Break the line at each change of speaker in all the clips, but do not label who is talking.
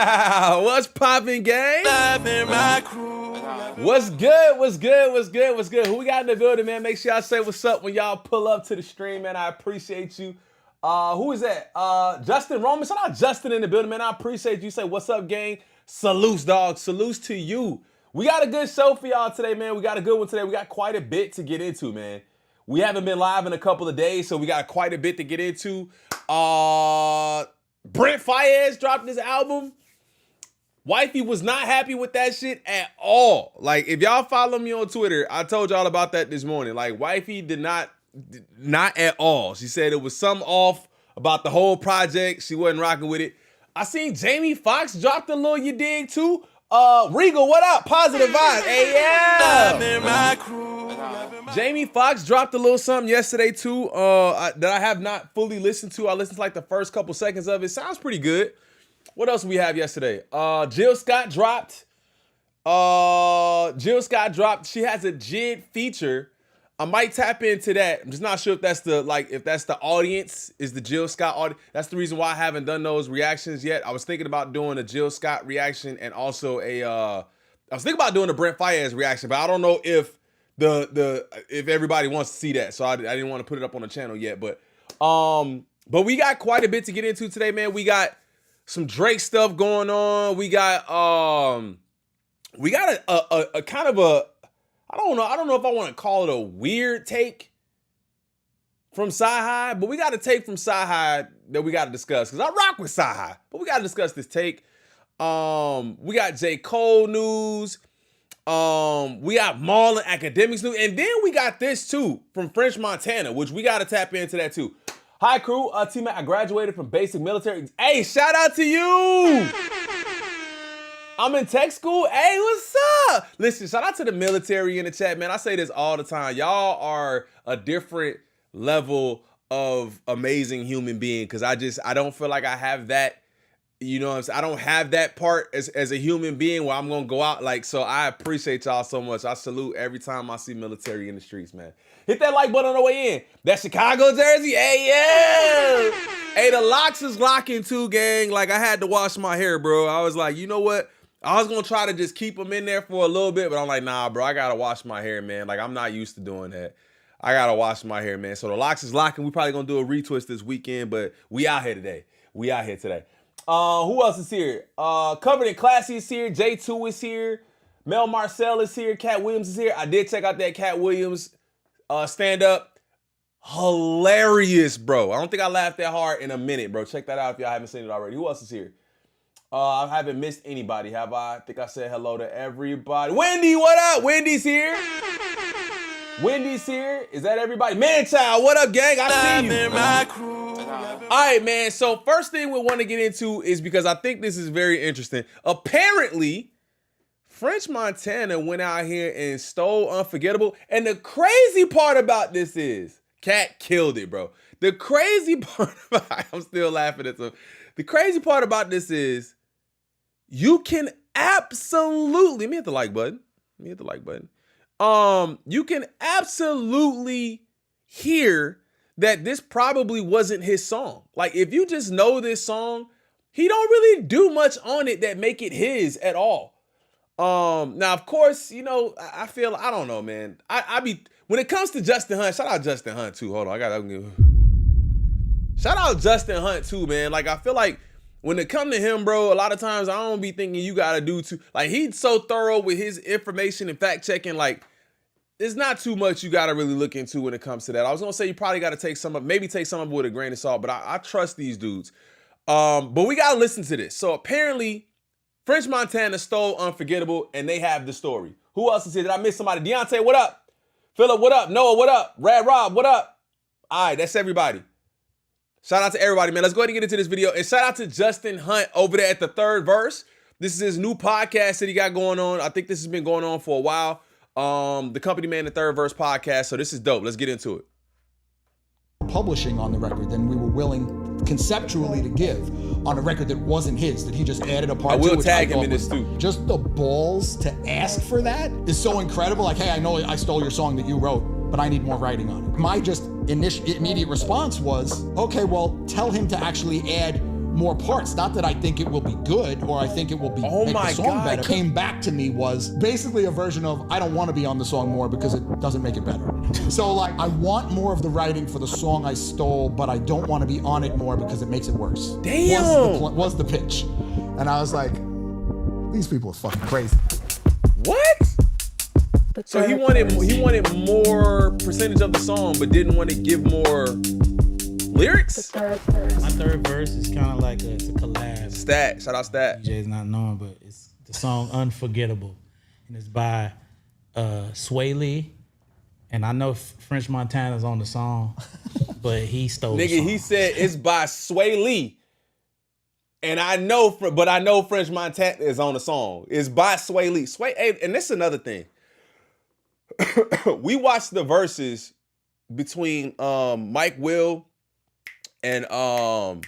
What's poppin', gang? What's good? What's good? What's good? What's good? Who we got in the building, man? Make sure y'all say what's up when y'all pull up to the stream, man. I appreciate you. Who is that? Justin Roman. Shout out Justin in the building, man. I appreciate you. Say what's up, gang. Salutes, dog. Salutes to you. We got a good show for y'all today, man. We got a good one today. We got quite a bit to get into, man. We haven't been live in a couple of days, so we got quite a bit to get into. Brent Faiyaz dropped his album. Wifey was not happy with that shit at all. Like, if y'all follow me on Twitter, I told y'all about that this morning. Like, Wifey did not at all. She said it was something off about the whole project. She wasn't rocking with it. I seen Jamie Foxx dropped a little you dig too. Regal, what up? Positive vibes. Hey, yeah. Jamie Foxx dropped a little something yesterday too that I have not fully listened to. I listened to like the first couple seconds of it. Sounds pretty good. What else we have yesterday? Jill Scott dropped. She has a JID feature. I might tap into that. I'm just not sure if that's the audience, is the Jill Scott audience. That's the reason why I haven't done those reactions yet. I was thinking about doing a Jill Scott reaction and also I was thinking about doing a Brent Faiyaz reaction, but I don't know if if everybody wants to see that. So I didn't want to put it up on the channel yet, but we got quite a bit to get into today, man. We got some Drake stuff going on. We got a kind of a, I don't know if I want to call it a weird take from CYHI, but we got a take from CYHI that we got to discuss because I rock with CYHI, but we got to discuss this take. We got J.Cole news. We got Maul and Akademiks news, and then we got this too from French Montana, which we got to tap into that too. Hi crew, teammate, I graduated from basic military. Hey, shout out to you. I'm in tech school. Hey, what's up? Listen, shout out to the military in the chat, man. I say this all the time. Y'all are a different level of amazing human being because I don't feel like I have that, you know what I'm saying? I don't have that part as a human being where I'm going to go out like, so I appreciate y'all so much. I salute every time I see military in the streets, man. Hit that like button on the way in. That Chicago jersey, hey, yeah. Hey, the locks is locking too, gang. Like, I had to wash my hair, bro. I was like, you know what? I was going to try to just keep them in there for a little bit, but I'm like, nah, bro, I got to wash my hair, man. Like, I'm not used to doing that. I got to wash my hair, man. So the locks is locking. We probably going to do a retwist this weekend, but we out here today. We out here today. Who else is here? Covered in Classy is here. J2 is here. Mel Marcel is here. Cat Williams is here. I did check out that Cat Williams stand-up. Hilarious, bro. I don't think I laughed that hard in a minute, bro. Check that out if y'all haven't seen it already. Who else is here? I haven't missed anybody, have I? I think I said hello to everybody. Wendy, what up? Wendy's here. Wendy's here. Is that everybody? Man-child, what up, gang? I see you. All right, man. So first thing we want to get into is because I think this is very interesting. Apparently, French Montana went out here and stole Unforgettable. And the crazy part about this is, Cat killed it, bro. The crazy part about, I'm still laughing at some. The crazy part about this is, you can absolutely, let me hit the like button. You can absolutely hear that this probably wasn't his song. Like, if you just know this song, he don't really do much on it that make it his at all. Now, of course, you know, I feel, I don't know, man. When it comes to Justin Hunt, shout out Justin Hunt too. Hold on, shout out Justin Hunt too, man. Like, I feel like when it come to him, bro, a lot of times I don't be thinking you gotta do too, like, he's so thorough with his information and fact checking, like, there's not too much you gotta really look into when it comes to that. I was gonna say you probably gotta take some of it with a grain of salt, but I trust these dudes. But we gotta listen to this. So apparently, French Montana stole Unforgettable, and they have the story. Who else is here? Did I miss somebody? Deontay, what up? Philip, what up? Noah, what up? Rad Rob, what up? All right, that's everybody. Shout out to everybody, man. Let's go ahead and get into this video. And shout out to Justin Hunt over there at the third verse. This is his new podcast that he got going on. I think this has been going on for a while. The Company Man, the Third Verse podcast. So this is dope. Let's get into it.
Publishing on the record than we were willing conceptually to give on a record that wasn't his, that he just added a part to.
I will tag him in this too.
Just the balls to ask for that is so incredible. Like, hey, I know I stole your song that you wrote, but I need more writing on it. My just immediate response was, okay, well, tell him to actually add more parts. Not that I think it will be good or I think it will be make the song better. Came back to me was basically a version of I don't want to be on the song more because it doesn't make it better. So like I want more of the writing for the song I stole, but I don't want to be on it more because it makes it worse.
Damn.
Was the pitch. And I was like, these people are fucking crazy.
What? So he wanted more percentage of the song, but didn't want to give more lyrics?
My third verse is kind of like it's a collab.
Stat, shout out Stat.
DJ's not knowing, but it's the song Unforgettable. And it's by Sexyy Red. And I know French Montana's on the song, but he stole the song.
Nigga, he said it's by Sexyy Red. And I know French Montana is on the song. It's by Sexyy Red. Hey, and this is another thing. We watched the verses between Mike Will and bro,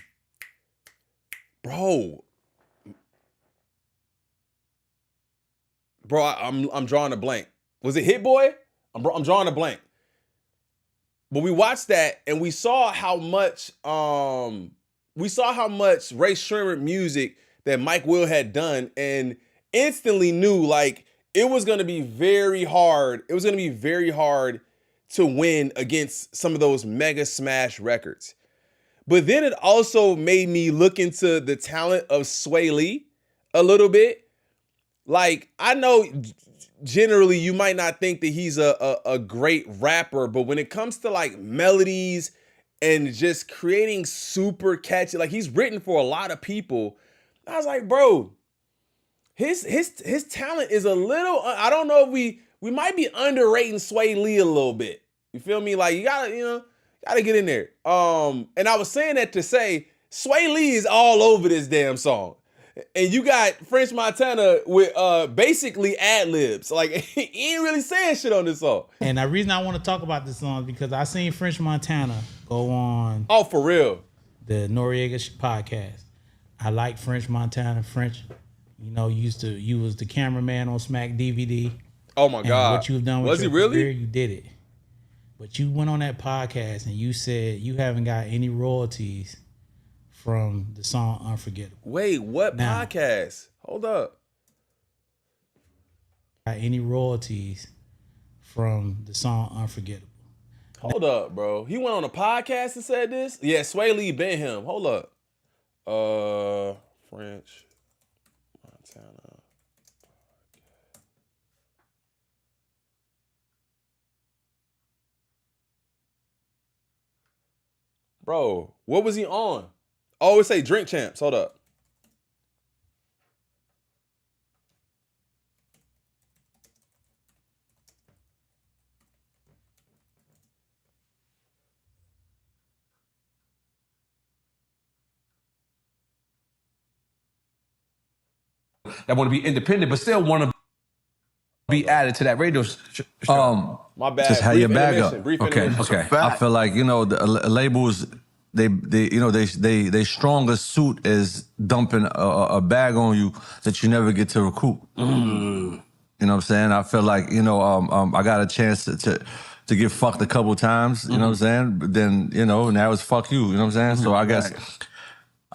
I'm drawing a blank. Was it Hit Boy? I'm drawing a blank. But we watched that and we saw how much Ray Shremmer music that Mike Will had done, and instantly knew like it was gonna be very hard. It was gonna be very hard to win against some of those mega smash records. But then it also made me look into the talent of Sexyy Red a little bit. Like, I know generally you might not think that he's a great rapper, but when it comes to like melodies and just creating super catchy, like he's written for a lot of people. I was like, bro, his talent is a little, I don't know if we might be underrating Sexyy Red a little bit. You feel me? Like you gotta get in there. And I was saying that to say Sexyy Red is all over this damn song. And you got French Montana with basically ad-libs. Like he ain't really saying shit on this song.
And the reason I want to talk about this song is because I seen French Montana go on
for real,
the Noriega podcast. I like French Montana. French, you was the cameraman on Smack DVD.
Oh my God.
What you've done with
was
your
he really?
career, you did it. But you went on that podcast and you said you haven't got any royalties from the song Unforgettable.
Wait, what podcast? Hold up.
Got any royalties from the song Unforgettable?
Hold up, bro. He went on a podcast and said this? Yeah, Sexyy Red been him. Hold up. French Montana. Bro, what was he on? Oh, it say Drink Champs. Hold up.
That want to be independent, but still want to be added to that radio show.
My bad.
Just have your bag up.
Brief
Okay. I feel like the labels they strongest suit is dumping a bag on you that you never get to recoup. You know what I'm saying? I feel like I got a chance to get fucked a couple times. You know what I'm saying? But then now it's fuck you. You know what I'm saying? So I guess.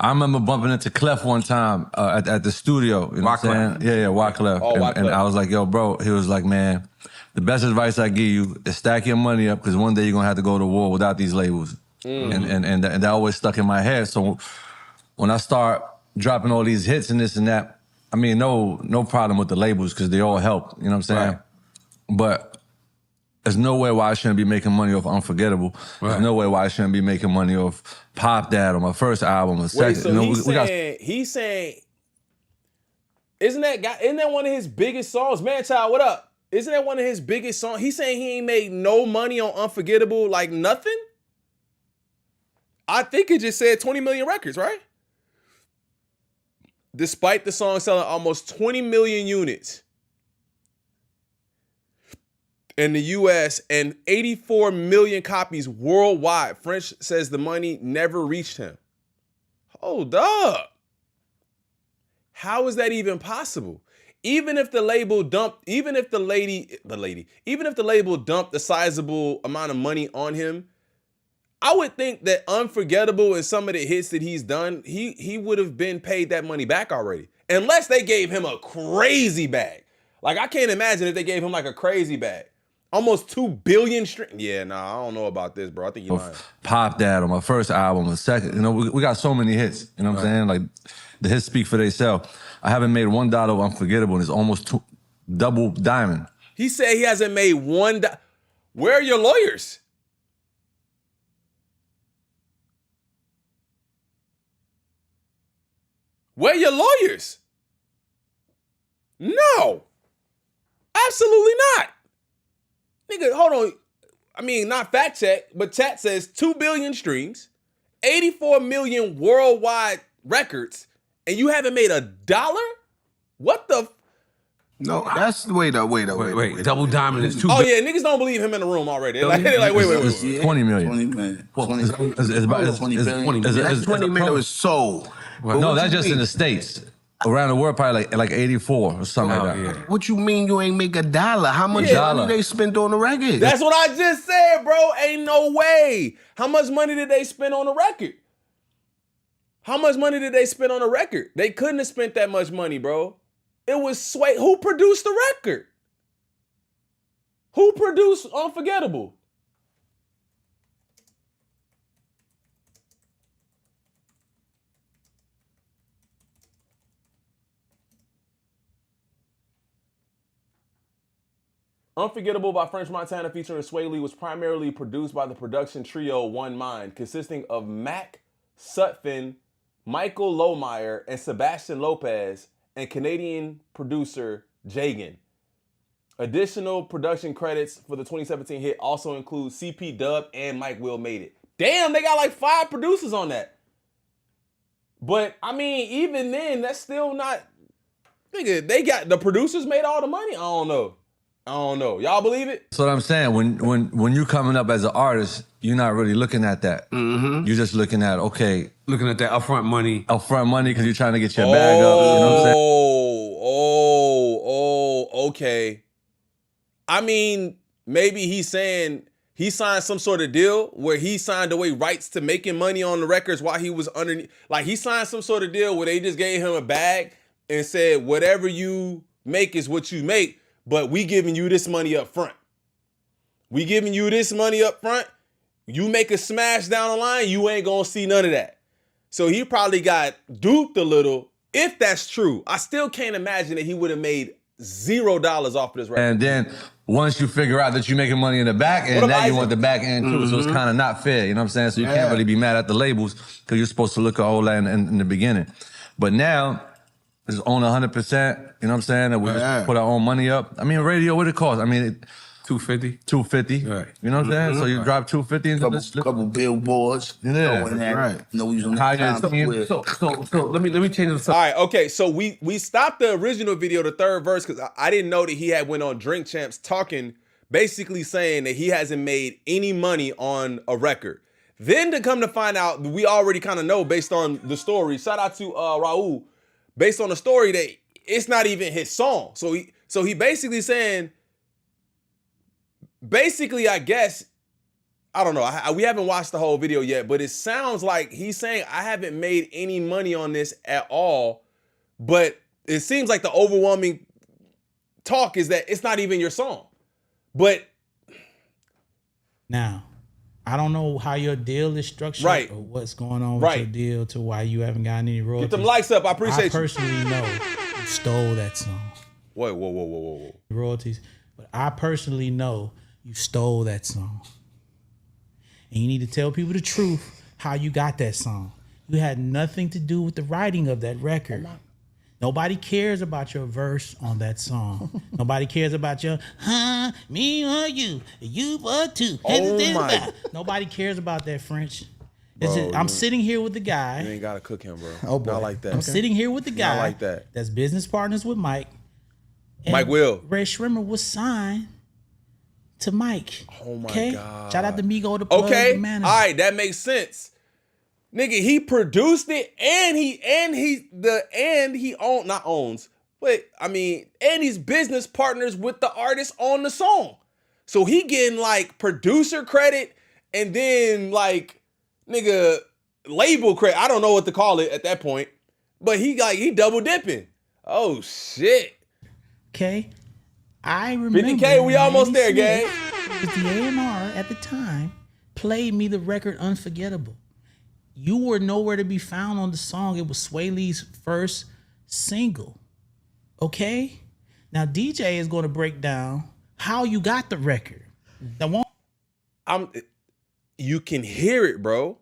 I remember bumping into Clef one time at the studio. You know what I'm saying? Yeah, Wyclef.
Oh,
and I was like, yo, bro. He was like, man, the best advice I give you is stack your money up because one day you're going to have to go to war without these labels. And that always stuck in my head. So when I start dropping all these hits and this and that, I mean, no problem with the labels because they all help. You know what I'm saying?
Right.
But there's no way why I shouldn't be making money off Unforgettable.
Right.
There's no way why I shouldn't be making money off Pop That on my first album or second.
Wait, so he's saying, isn't that one of his biggest songs? Man Child, what up? Isn't that one of his biggest songs? He's saying he ain't made no money on Unforgettable, like nothing? I think it just said 20 million records, right? Despite the song selling almost 20 million units in the US and 84 million copies worldwide, French says the money never reached him. Hold up. How is that even possible? Even if the label dumped a sizable amount of money on him, I would think that Unforgettable and some of the hits that he's done, he would have been paid that money back already. Unless they gave him a crazy bag. Like, I can't imagine if they gave him like a crazy bag. Almost 2 billion streams. Yeah, nah, I don't know about this, bro. I think you lying.
Pop that on my first album, a second. You know, we got so many hits. You know what I'm saying? Like, the hits speak for themselves. I haven't made $1 of Unforgettable, and it's almost double diamond.
He said he hasn't made $1. Where are your lawyers? Where are your lawyers? No. Absolutely not. Nigga, hold on. I mean, not fact check, but chat says 2 billion streams, 84 million worldwide records, and you haven't made $1? What the?
No, that's wait.
Double diamond is 2
Oh
billion.
yeah, niggas don't believe him in the room already. They're like, wait.
20 million.
20 million.
Well,
20
20
That's 20 million was sold.
No, that's just in the States. Around the world, probably like 84 or something like that.
Yeah.
What you mean you ain't make $1? How much money they spent on the record?
That's what I just said, bro. Ain't no way. How much money did they spend on the record? How much money did they spend on the record? They couldn't have spent that much money, bro. It was Sway. Who produced the record? Who produced Unforgettable? Unforgettable by French Montana featuring Swae Lee was primarily produced by the production trio One Mind, consisting of Mac Sutphin, Michael Lohmeyer, and Sebastian Lopez, and Canadian producer Jagan. Additional production credits for the 2017 hit also include CP Dub and Mike Will Made It. Damn, they got like 5 producers on that. But, I mean, even then, that's still not... Nigga, they got... The producers made all the money? I don't know. Y'all believe it?
That's what I'm saying. When you're coming up as an artist, you're not really looking at that. You're just looking at, okay.
Looking at that upfront money.
Upfront money because you're trying to get your bag up. You know what I'm saying?
Okay. I mean, maybe he's saying he signed some sort of deal where he signed away rights to making money on the records while he was underneath. Like, he signed some sort of deal where they just gave him a bag and said, whatever you make is what you make. But we giving you this money up front. We giving you this money up front. You make a smash down the line, you ain't gonna see none of that. So he probably got duped a little. If that's true, I still can't imagine that he would have made $0 off of this record.
And then once you figure out that you're making money in the back end, now you want the back end too. So it's kind of not fair. You know what I'm saying? So you can't really be mad at the labels because you're supposed to look at all that in the beginning. But now it's on 100%. You know what I'm saying? And we just put our own money up. I mean, radio, what it cost? I mean,
$250.
$250. Right. You know what I'm saying? So you drop $250 and
couple billboards.
Yeah.
Right. No, you don't
So let me change the subject.
All right, okay. So we stopped the original video, the third verse, because I didn't know that he had went on Drink Champs talking, basically saying that he hasn't made any money on a record. Then to come to find out, we already kind of know based on the story. Shout out to Raul. Based on the story that it's not even his song. So he basically saying, I guess, I don't know. We haven't watched the whole video yet, but it sounds like he's saying, I haven't made any money on this at all. But it seems like the overwhelming talk is that it's not even your song. But
now, I don't know how your deal is structured or what's going on with your deal to why you haven't gotten any royalties.
Get them likes up. I appreciate you.
I personally know you stole that song.
Whoa.
Royalties. But I personally know you stole that song. And you need to tell people the truth how you got that song. You had nothing to do with the writing of that record. Nobody cares about your verse on that song. Nobody cares about your, me or you for two. Nobody cares about that, French. Bro, I'm sitting here with the guy.
You ain't gotta cook him, bro.
Oh boy.
Not like that.
I'm sitting here with the guy.
Not like that.
That's business partners with Mike.
Mike Will.
Red Shrimmer was signed to Mike.
Oh my God.
Shout out to Migo, the plug, the manager.
All right, that makes sense. Nigga, he produced it and he he's business partners with the artist on the song. So he getting like producer credit and then like nigga label credit. I don't know what to call it at that point, but he double dipping. Oh shit.
Okay, I remember
50K, we almost there, gang.
Because the A&R at the time played me the record Unforgettable. You were nowhere to be found on the song. It was Swae Lee's first single. Okay? Now DJ is going to break down how you got the record.
You can hear it, bro.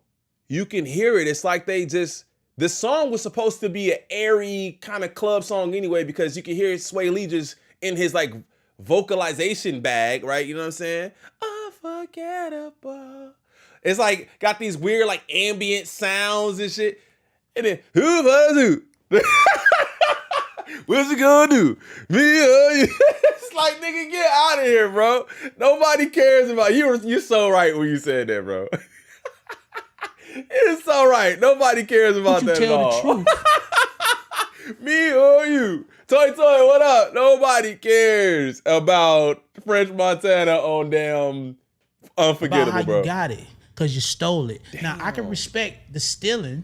You can hear it. It's like this song was supposed to be an airy kind of club song anyway, because you can hear Swae Lee just in his like vocalization bag, right? You know what I'm saying? Unforgettable. It's like got these weird like ambient sounds and shit. And then who was who? What's it gonna do? Me or you? It's like, nigga, get out of here, bro. Nobody cares about you. You're so right when you said that, bro. It's so right. Nobody cares about that at all.
Tell the truth.
Me or you? Toy, what up? Nobody cares about French Montana on damn Unforgettable,
about how
bro.
you got it, because you stole it. Damn. Now, I can respect the stealing,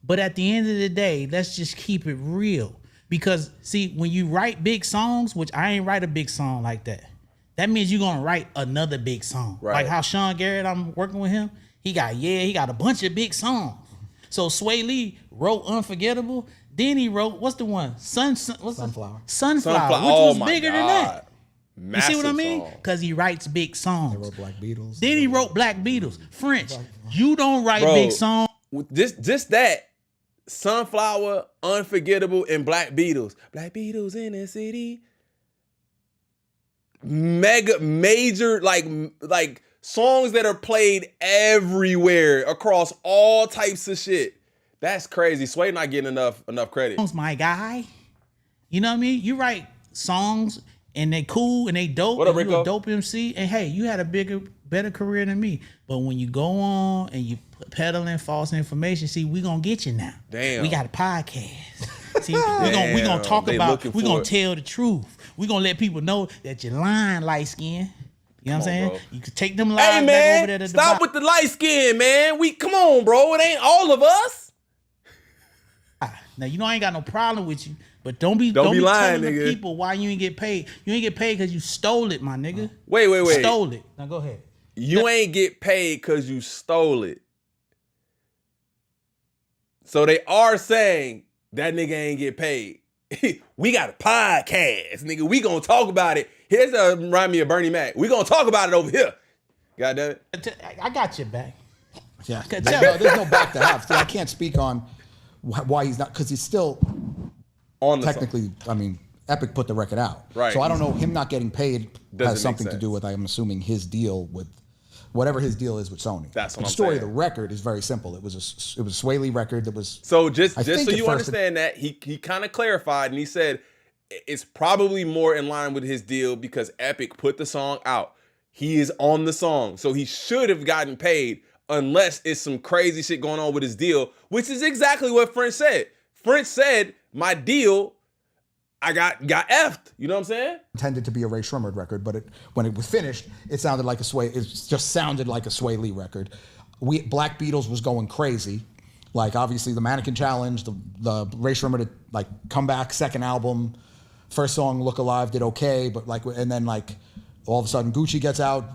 but at the end of the day, let's just keep it real. Because, see, when you write big songs, which I ain't write a big song like that, that means you're going to write another big song.
Right.
Like how Sean Garrett, I'm working with him, he got a bunch of big songs. So Swae Lee wrote Unforgettable, then he wrote, what's the one? Sunflower. Sunflower, which was bigger than that.
Massive
you see what I mean?
song.
Because he writes big songs.
He wrote Black Beatles.
Then he wrote Black Beatles. French, you don't write big songs.
Just that. Sunflower, Unforgettable, and Black Beatles. Black Beatles in the city. Major, like songs that are played everywhere across all types of shit. That's crazy. Sway not getting enough credit.
My guy. You know what I mean? You write songs and they cool and they dope.
What up,
and you
Rico?
a dope MC. And hey, you had a better career than me. But when you go on and you peddling false information, see, we gonna get you now.
Damn.
We got a podcast. See, we gonna talk about, we gonna tell the truth. We gonna let people know that you're lying, light skin. You know what I'm saying? Bro. You could take them lies
back over there
to
stop with the light skin, man. Come on, bro. It ain't all of us.
Now, you know I ain't got no problem with you, but don't be
lying,
telling
nigga.
the people why you ain't get paid. You ain't get paid because you stole it, my nigga.
Wait.
Stole it. Now go ahead.
You ain't get paid because you stole it. So they are saying that nigga ain't get paid. We got a podcast, nigga. We gonna talk about it. Here's a remind me of Bernie Mac. We gonna talk about it over here. God damn it.
I got your back.
Yeah. There's no back to have. See, I can't speak on why he's not, because he's still
on the
technically song. I mean, Epic put the record out.
Right.
So I don't know, him not getting paid has something to do with, I'm assuming, his deal with whatever his deal is with Sony.
That's what
the
I'm
story
saying.
Of the record is very simple. It was a Swae Lee record that was.
So just so you understand that, he kind of clarified and he said it's probably more in line with his deal because Epic put the song out. He is on the song, so he should have gotten paid unless it's some crazy shit going on with his deal, which is exactly what French said. French said, my deal, I got effed. You know what I'm saying?
Intended to be a Ray Shremmerd record, but when it was finished, it sounded like it just sounded like a Swae Lee record. Black Beatles was going crazy. Like, obviously, the Mannequin Challenge, the Ray Shremmerd, like, comeback, second album, first song, Look Alive, did okay, but like, and then like, all of a sudden Gucci gets out,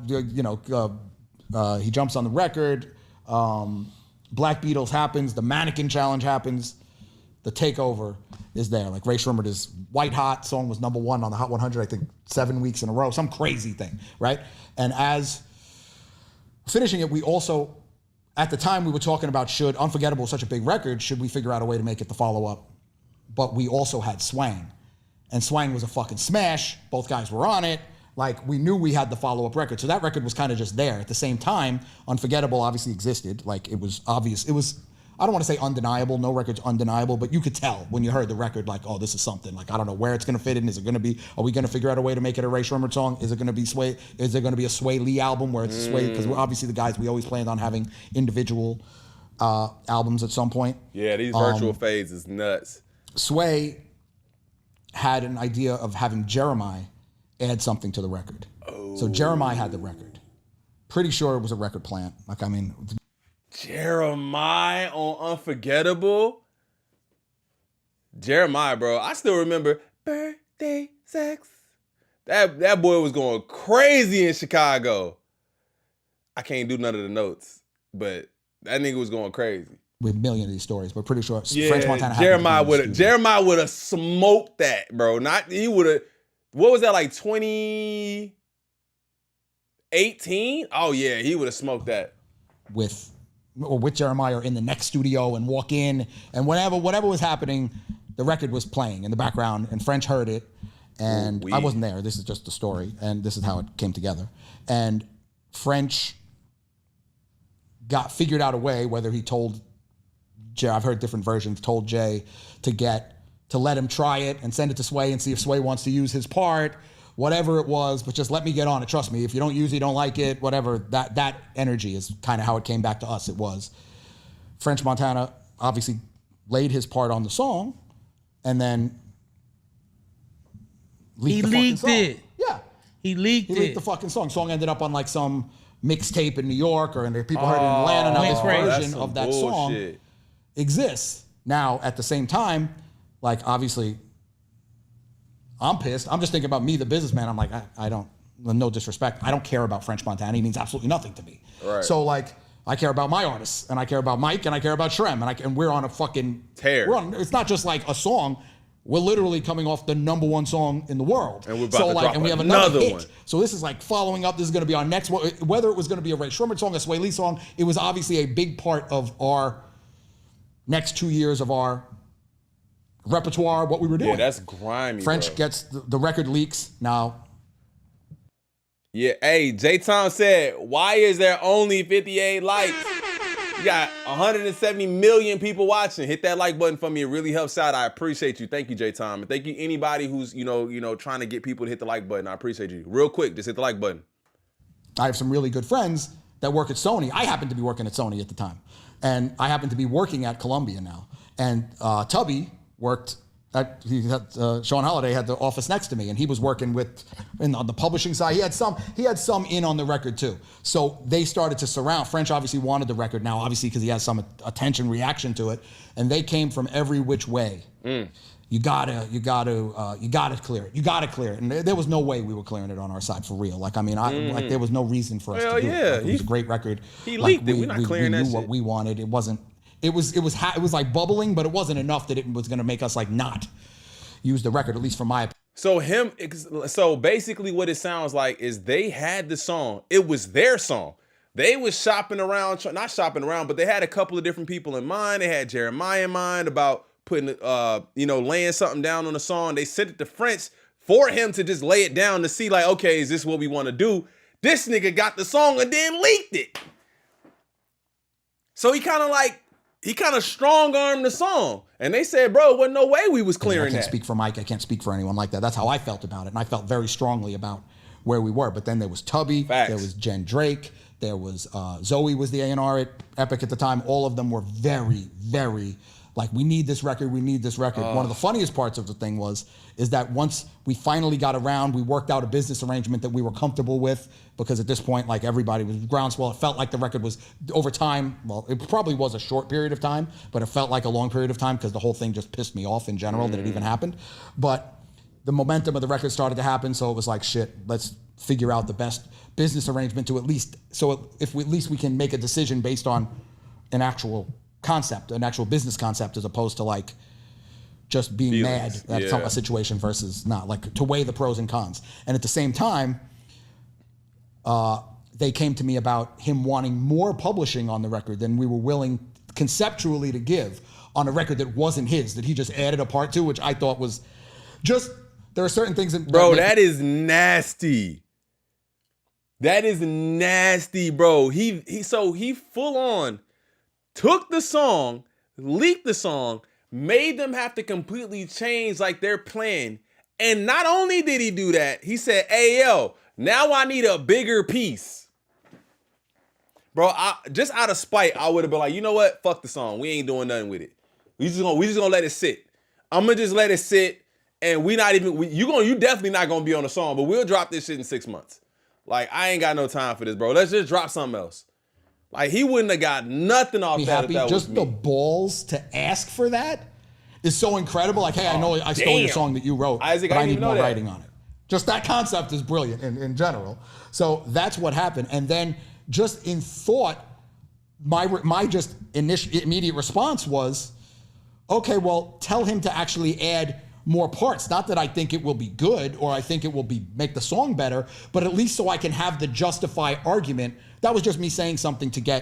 he jumps on the record, Black Beatles happens, the Mannequin Challenge happens, the takeover is there. Like, Ray Shremmerd is white hot, song was #1 on the Hot 100, I think 7 weeks in a row, some crazy thing, right? And as finishing it, we also, at the time we were talking about, should Unforgettable was such a big record, should we figure out a way to make it the follow-up? But we also had Swang. And Swang was a fucking smash. Both guys were on it. Like, we knew we had the follow-up record. So that record was kind of just there. At the same time, Unforgettable obviously existed. Like, it was obvious. It was, I don't want to say undeniable. No record's undeniable. But you could tell when you heard the record, like, oh, this is something. Like, I don't know where it's going to fit in. Is it going to be, are we going to figure out a way to make it a Ray Shremmerd song? Is it going to be is there going to be a Swae Lee album where it's a Swae? Because obviously the guys, we always planned on having individual albums at some point.
Yeah, these virtual fades is nuts.
Swae had an idea of having Jeremiah add something to the record. Oh. So Jeremiah had the record. Pretty sure it was a record plant. Like, I mean,
Jeremiah on Unforgettable. Jeremiah, bro. I still remember birthday sex. That boy was going crazy in Chicago. I can't do none of the notes, but that nigga was going crazy.
With a million of these stories, but pretty sure
Yeah,
French Montana.
Jeremiah would have smoked that, bro. He would have. What was that, like 2018? Oh yeah, he would have smoked that.
With Jeremiah in the next studio and walk in and whatever was happening, the record was playing in the background and French heard it, and I wasn't there. This is just the story, and this is how it came together. And French figured out a way, whether he told Jay, I've heard different versions, told Jay to let him try it and send it to Sway and see if Sway wants to use his part, whatever it was, but just let me get on it. Trust me, if you don't use it, you don't like it, whatever. That energy is kind of how it came back to us. It was French Montana obviously laid his part on the song and then leaked it. Yeah.
He leaked
the fucking song. Song ended up on like some mixtape in New York, or people heard it in Atlanta. Now this version of that song exists. Now, at the same time, like, obviously, I'm pissed. I'm just thinking about me, the businessman. I'm like, I don't, no disrespect, I don't care about French Montana. He means absolutely nothing to me.
Right.
So, like, I care about my artists, and I care about Mike, and I care about Shrem, and we're on a fucking
tear.
It's not just like a song. We're literally coming off the #1 song in the world.
And we're about to drop
and we have another hit.
one.
So this is like following up. This is going to be our next one. Whether it was going to be a Ray Shremmer song, a Sway Lee song, it was obviously a big part of our next 2 years of our repertoire, what we were doing.
Yeah, that's grimy,
French
bro.
gets the record leaks. Now,
yeah, hey, J-Tom said, why is there only 58 likes? You got 170 million people watching. Hit that like button for me. It really helps out. I appreciate you. Thank you, J-Tom. And thank you anybody who's, trying to get people to hit the like button. I appreciate you. Real quick, just hit the like button.
I have some really good friends that work at Sony. I happened to be working at Sony at the time. And I happen to be working at Columbia now. And Tubby worked Sean Holiday had the office next to me, and he was working on the publishing side. He had some in on the record too. So they started to surround. French obviously wanted the record now, obviously because he has some attention reaction to it, and they came from every which way. You gotta clear it. You gotta clear it. And there was no way we were clearing it on our side for real. Like, I mean, like, there was no reason for us to do it. Like, it was a great record.
He leaked it. We're not clearing that shit.
We knew what we wanted. It wasn't. It was like bubbling, but it wasn't enough that it was going to make us like not use the record, at least from my opinion.
So basically what it sounds like is they had the song. It was their song. They was shopping around, not shopping around, but they had a couple of different people in mind. They had Jeremiah in mind about putting, laying something down on the song. They sent it to French for him to just lay it down to see like, okay, is this what we want to do? This nigga got the song and then leaked it. So he kind of strong-armed the song. And they said, bro, wasn't no way we was clearing that.
I can't speak for Mike. I can't speak for anyone like that. That's how I felt about it. And I felt very strongly about where we were. But then there was Tubby.
Facts.
There was Jen Drake. There was Zoe was the A&R at Epic at the time. All of them were very, very like, we need this record. We need this record. One of the funniest parts of the thing is that once we finally got around, we worked out a business arrangement that we were comfortable with, because at this point, like, everybody was groundswell. It felt like the record was over time. Well, it probably was a short period of time, but it felt like a long period of time because the whole thing just pissed me off in general that it even happened. But the momentum of the record started to happen, so it was like, shit, let's figure out the best business arrangement to at least we can make a decision based on an actual concept, an actual business concept, as opposed to like just being mad at a situation versus not, like, to weigh the pros and cons. And at the same time, they came to me about him wanting more publishing on the record than we were willing conceptually to give on a record that wasn't his, that he just added a part to, which I thought was just, there are certain things that...
Bro, that is nasty. That is nasty, bro. He full on took the song, leaked the song, made them have to completely change like their plan. And not only did he do that, he said, hey, yo, now I need a bigger piece. Bro, just out of spite, I would have been like, you know what? Fuck the song. We ain't doing nothing with it. We just gonna let it sit. I'm gonna just let it sit, and you definitely not gonna be on the song, but we'll drop this shit in 6 months. Like, I ain't got no time for this, bro. Let's just drop something else. Like, he wouldn't have got nothing off that if that was
Just
me.
the balls to ask for that is so incredible. Like, hey, I know I stole your song that you wrote,
Isaac,
but
I
I
didn't
need
even know
more
that.
writing on it. Just that concept is brilliant in general. So that's what happened. And then just in thought, my just immediate response was, okay, well, tell him to actually add more parts. Not that I think it will be good or I think it will make the song better, but at least so I can have the justify argument. That was just me saying something to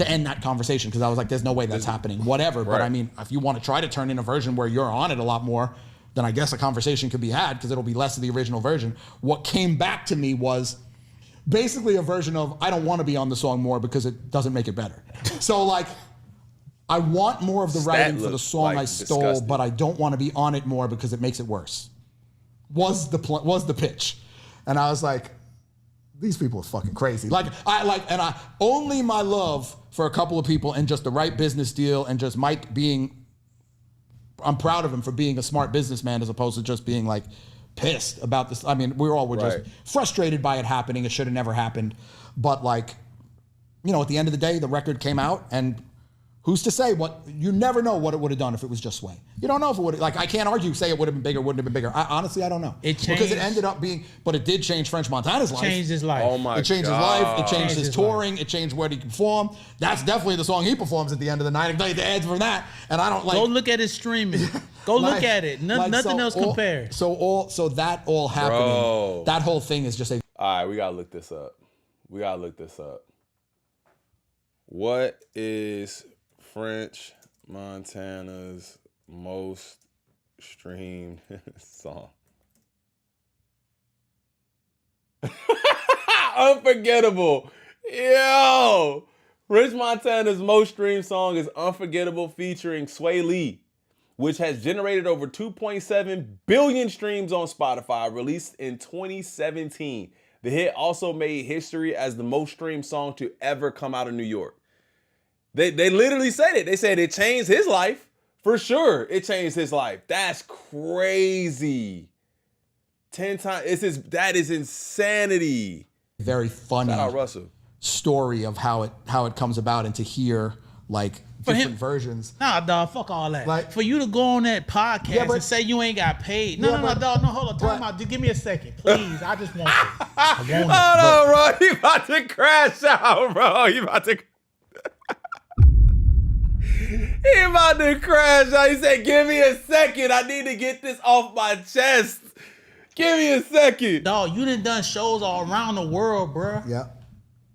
end that conversation, because I was like, there's no way that's happening, whatever. But I mean, if you want to try to turn in a version where you're on it a lot more, then I guess a conversation could be had, because it'll be less of the original version. What came back to me was basically a version of, I don't want to be on the song more because it doesn't make it better. So like, I want more of the writing for the song I stole, disgusting. But I don't want to be on it more because it makes it worse. Was the pitch. And I was like, these people are fucking crazy. And only my love for a couple of people and just the right business deal, and just Mike I'm proud of him for being a smart businessman as opposed to just being like pissed about this. I mean, we were just frustrated by it happening. It should have never happened. But like, you know, at the end of the day, the record came out, and who's to say you never know what it would have done if it was just Sway. You don't know if it would have, like, I can't argue, say it would have been bigger, wouldn't have been bigger. Honestly, I don't know.
It changed.
Because it ended up being, but it did change French Montana's life.
Changed his life.
Oh my God.
It changed his life. It changed his touring. It changed where he can perform. That's definitely the song he performs at the end of the night. The ads from that. And I don't like.
Go look at his streaming. Go look at it. Nothing else compares.
So that all happening,
Bro.
that whole thing is just a.
All right, we gotta look this up. What is French Montana's most streamed song? Unforgettable. Yo! French Montana's most streamed song is Unforgettable featuring Swae Lee, which has generated over 2.7 billion streams on Spotify, released in 2017. The hit also made history as the most streamed song to ever come out of New York. They literally said it. They said it changed his life. For sure, it changed his life. That's crazy. 10 times. That is insanity.
Very funny
Shout out Russell.
Story of how it comes about, and to hear like different versions.
Nah, dog, fuck all that.
Like,
for you to go on that podcast and say you ain't got paid. No, dog, no, hold on. Time out. Just give me a second, please. I just want it. I want it.
Hold on, bro. You about to crash out, bro. You about to... He about to crash out. He said, give me a second. I need to get this off my chest. Give me a second.
Dog, you done shows all around the world, bro.
Yeah.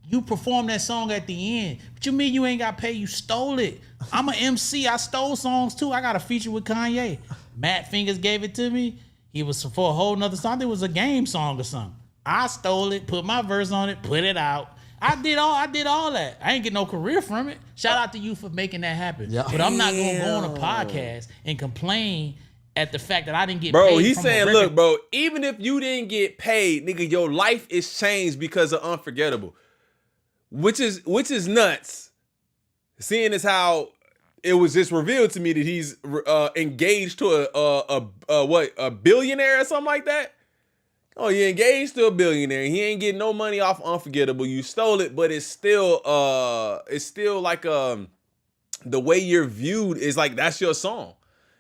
You performed that song at the end. What you mean you ain't got paid? You stole it. I'm an MC. I stole songs too. I got a feature with Kanye. Matt Fingers gave it to me. He was for a whole nother song. It was a game song or something. I stole it, put my verse on it, put it out. I did all that. I ain't get no career from it. Shout out to you for making that happen.
Yeah.
But I'm not gonna go on a podcast and complain at the fact that I didn't get paid.
Bro, he's
from
saying, look, bro, even if you didn't get paid, nigga, your life is changed because of Unforgettable. Which is nuts. Seeing as how it was just revealed to me that he's engaged to a billionaire or something like that. Oh, you're engaged to a billionaire. He ain't getting no money off Unforgettable. You stole it, but it's still like the way you're viewed is like that's your song.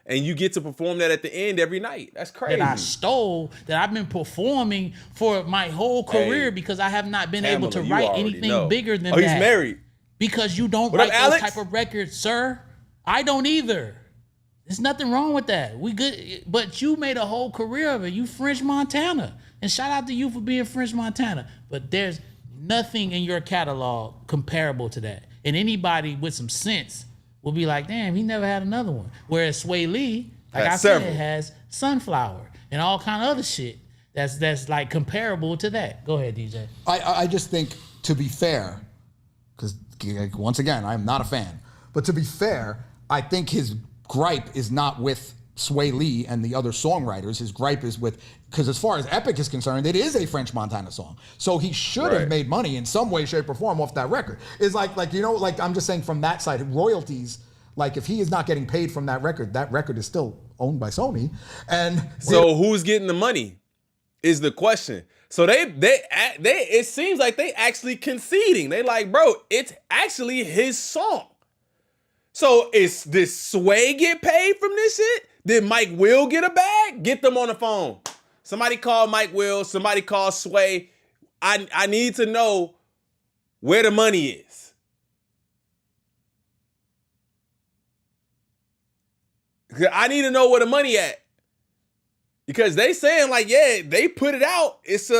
And you get to perform that at the end every night. That's crazy.
That I stole, that I've been performing for my whole career because I have not been able to write anything bigger than that.
Oh, he's married.
Because you don't write those type of records, sir. I don't either. There's nothing wrong with that. We good, but you made a whole career of it. You French Montana. And shout out to you for being French Montana. But there's nothing in your catalog comparable to that. And anybody with some sense will be like, damn, he never had another one. Whereas Swae Lee, like I said, has Sunflower and all kind of other shit that's like comparable to that. Go ahead, DJ.
I just think, to be fair, because once again, I'm not a fan, but to be fair, I think his gripe is not with Swae Lee and the other songwriters. His gripe is with, because as far as Epic is concerned, it is a French Montana song. So he should have made money in some way, shape, or form off that record. It's like I'm just saying from that side, royalties, like if he is not getting paid from that record is still owned by Sony. And
so who's getting the money is the question. So they it seems like they actually conceding. They like, bro, it's actually his song. So did Sway get paid from this shit? Did Mike Will get a bag? Get them on the phone. Somebody call Mike Will. Somebody call Sway. I need to know where the money is. I need to know where the money at. Because they saying like, yeah, they put it out. It's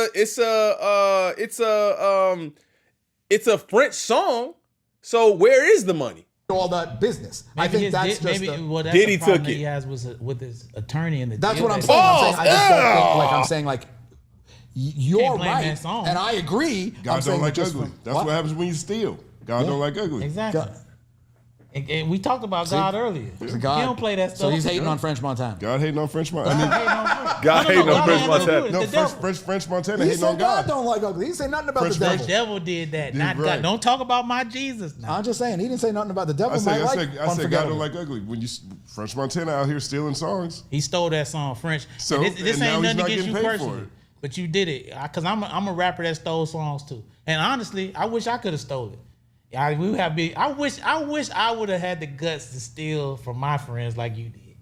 a French song. So where is the money?
All that business.
Maybe
I think that's just
Diddy took it. He has with his attorney in the.
That's
deal
what I'm saying. I just don't think, like I'm saying, like you're right, and I agree.
God don't like ugly. That's what happens when you steal. God don't like ugly.
Exactly. And we talked about God earlier.
God.
He don't play that stuff.
So he's hating on French Montana.
God hating on French Montana.
God hating on French Montana.
No, French Montana
He
hating on
said
God.
God don't like ugly. He didn't say nothing about the devil.
The devil did that, not
right.
God. Don't talk about my Jesus now.
I'm just saying, he didn't say nothing about the devil.
I said God don't like ugly. When you French Montana out here stealing songs.
He stole that song French.
So
this
and
ain't
now he's
nothing
not
against you
getting paid for
personally.
it.
But you did it. Because I'm a rapper that stole songs too. And honestly, I wish I could have stole it. I wish I would have had the guts to steal from my friends like you did.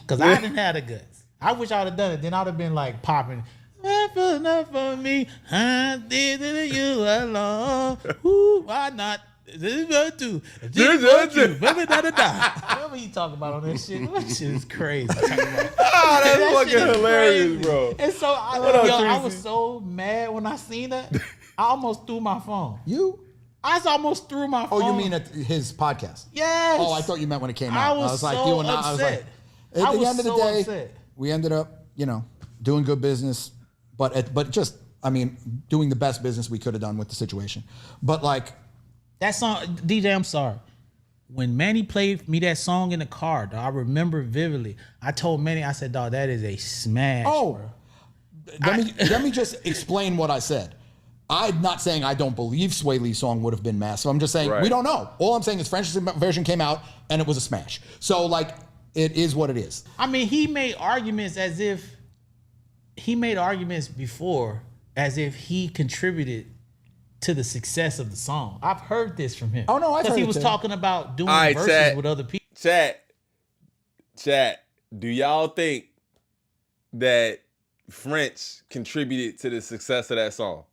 Because I didn't have the guts. I wish I would have done it. Then I'd have been like popping. Enough for me. I did it you alone. Ooh, why not? This is what you. Whatever you talk about on that shit. That shit is crazy.
That's fucking hilarious, bro.
And so I was so mad when I seen that. I almost threw my phone. I almost threw my phone.
Oh, you mean at his podcast?
Yes.
Oh, I thought you meant when it came out.
I was
like,
so
you and
upset.
I was like, at the end of the day,
upset.
we ended up, doing good business, but just, doing the best business we could have done with the situation. But like
that song, DJ, I'm sorry. When Manny played me that song in the car, dog, I remember vividly. I told Manny, I said, dog, that is a smash.
Oh,
bro.
Let me just explain what I said. I'm not saying I don't believe Sway Lee's song would have been massive. I'm just saying we don't know. All I'm saying is French's version came out and it was a smash. So like it is what it is.
He made arguments before as if he contributed to the success of the song. I've heard this from him.
Oh no, I've heard
because he
it
was
too.
talking about doing verses
chat.
with other people.
Chat. Do y'all think that French contributed to the success of that song?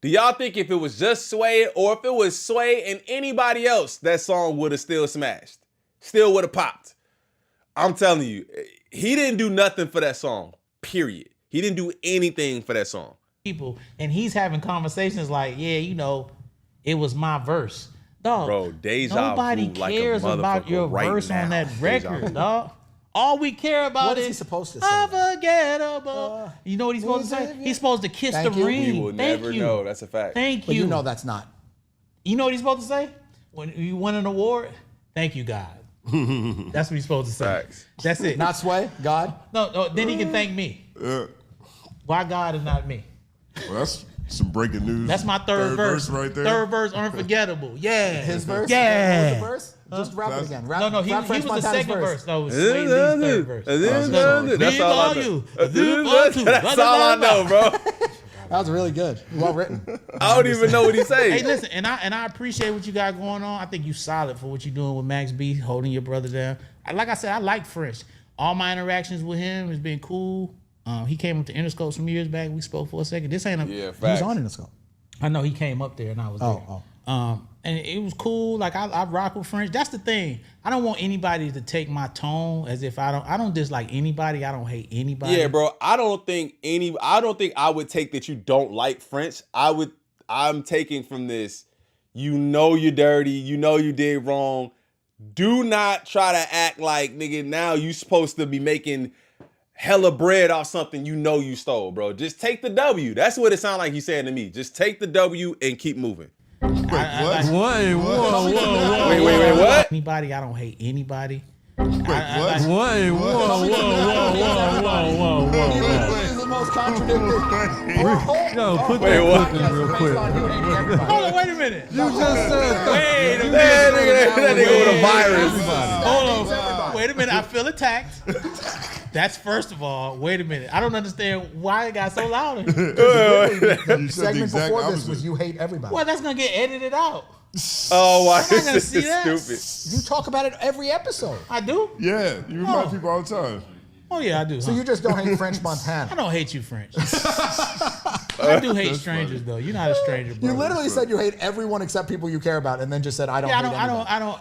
Do y'all think if it was just Sway or if it was Sway and anybody else, that song would have still smashed? Still would have popped? I'm telling you, he didn't do nothing for that song, period. He didn't do anything for that song.
People, and he's having conversations like, yeah, it was my verse. Dog,
bro, deja
nobody
vu like
cares
a
about your
right
verse
now.
on that record, dog. All we care about
What is
is
he supposed to say?
unforgettable. You know what he's supposed to say? He's supposed to kiss the ring.
We will
Thank
never
you.
know. That's a fact.
Thank
But
you.
that's not.
You know what he's supposed to say? When you win an award, thank you, God. That's what he's supposed to say.
Facts.
That's it.
Not Sway, God.
No, then he can thank me. Why God and not me?
Well, that's some breaking news.
That's my third verse
right there.
Third verse, unforgettable. Yeah.
His verse?
Yeah.
What was the verse? Just rap it again. Rap,
No, he
rap
was
French
the
Montana's
second verse. No, it was
That's
Sway Lee's third verse.
That's all I know. That's all I know, bro.
That was really good. Well written.
I don't even know what he's saying.
Hey, listen, and I appreciate what you got going on. I think you solid for what you're doing with Max B, holding your brother down. Like I said, I like French. All my interactions with him has been cool. He came up to Interscope some years back. We spoke for a second. This ain't a...
Yeah,
He was
facts.
on Interscope.
I know he came up there and I was there. And it was cool. Like I rock with French. That's the thing. I don't want anybody to take my tone as if I don't dislike anybody. I don't hate anybody.
Yeah, bro. I don't think I would take that you don't like French. I'm taking from this, you're dirty, you did wrong. Do not try to act like, nigga, now you supposed to be making hella bread off something you stole, bro. Just take the W. That's what it sounded like he's saying to me. Just take the W and keep moving.
Wait, what?
Wait, whoa,
Wait, what?
Anybody, I don't hate anybody.
Wait, what?
Wait, whoa.
This is the most contradictory.
Yo, put
Wait,
that
what?
clip in real quick.
Hold on, wait a minute.
You just said that.
Wait a minute.
That nigga with a virus.
Hold on. wait a minute. I feel attacked. That's first of all. Wait a minute. I don't understand why it got so loud.
The segment before this was you hate everybody.
Well, that's gonna get edited out.
Oh, why
I'm not gonna
is
see
this
that.
stupid?
You talk about it every episode.
I do.
Yeah, you remind people all the time.
Oh yeah, I do.
So you just don't hate French Montana.
I don't hate you, French. I do hate strangers though. You're not a stranger, bro.
You literally said you hate everyone except people you care about, and then just said I don't.
Yeah,
I don't.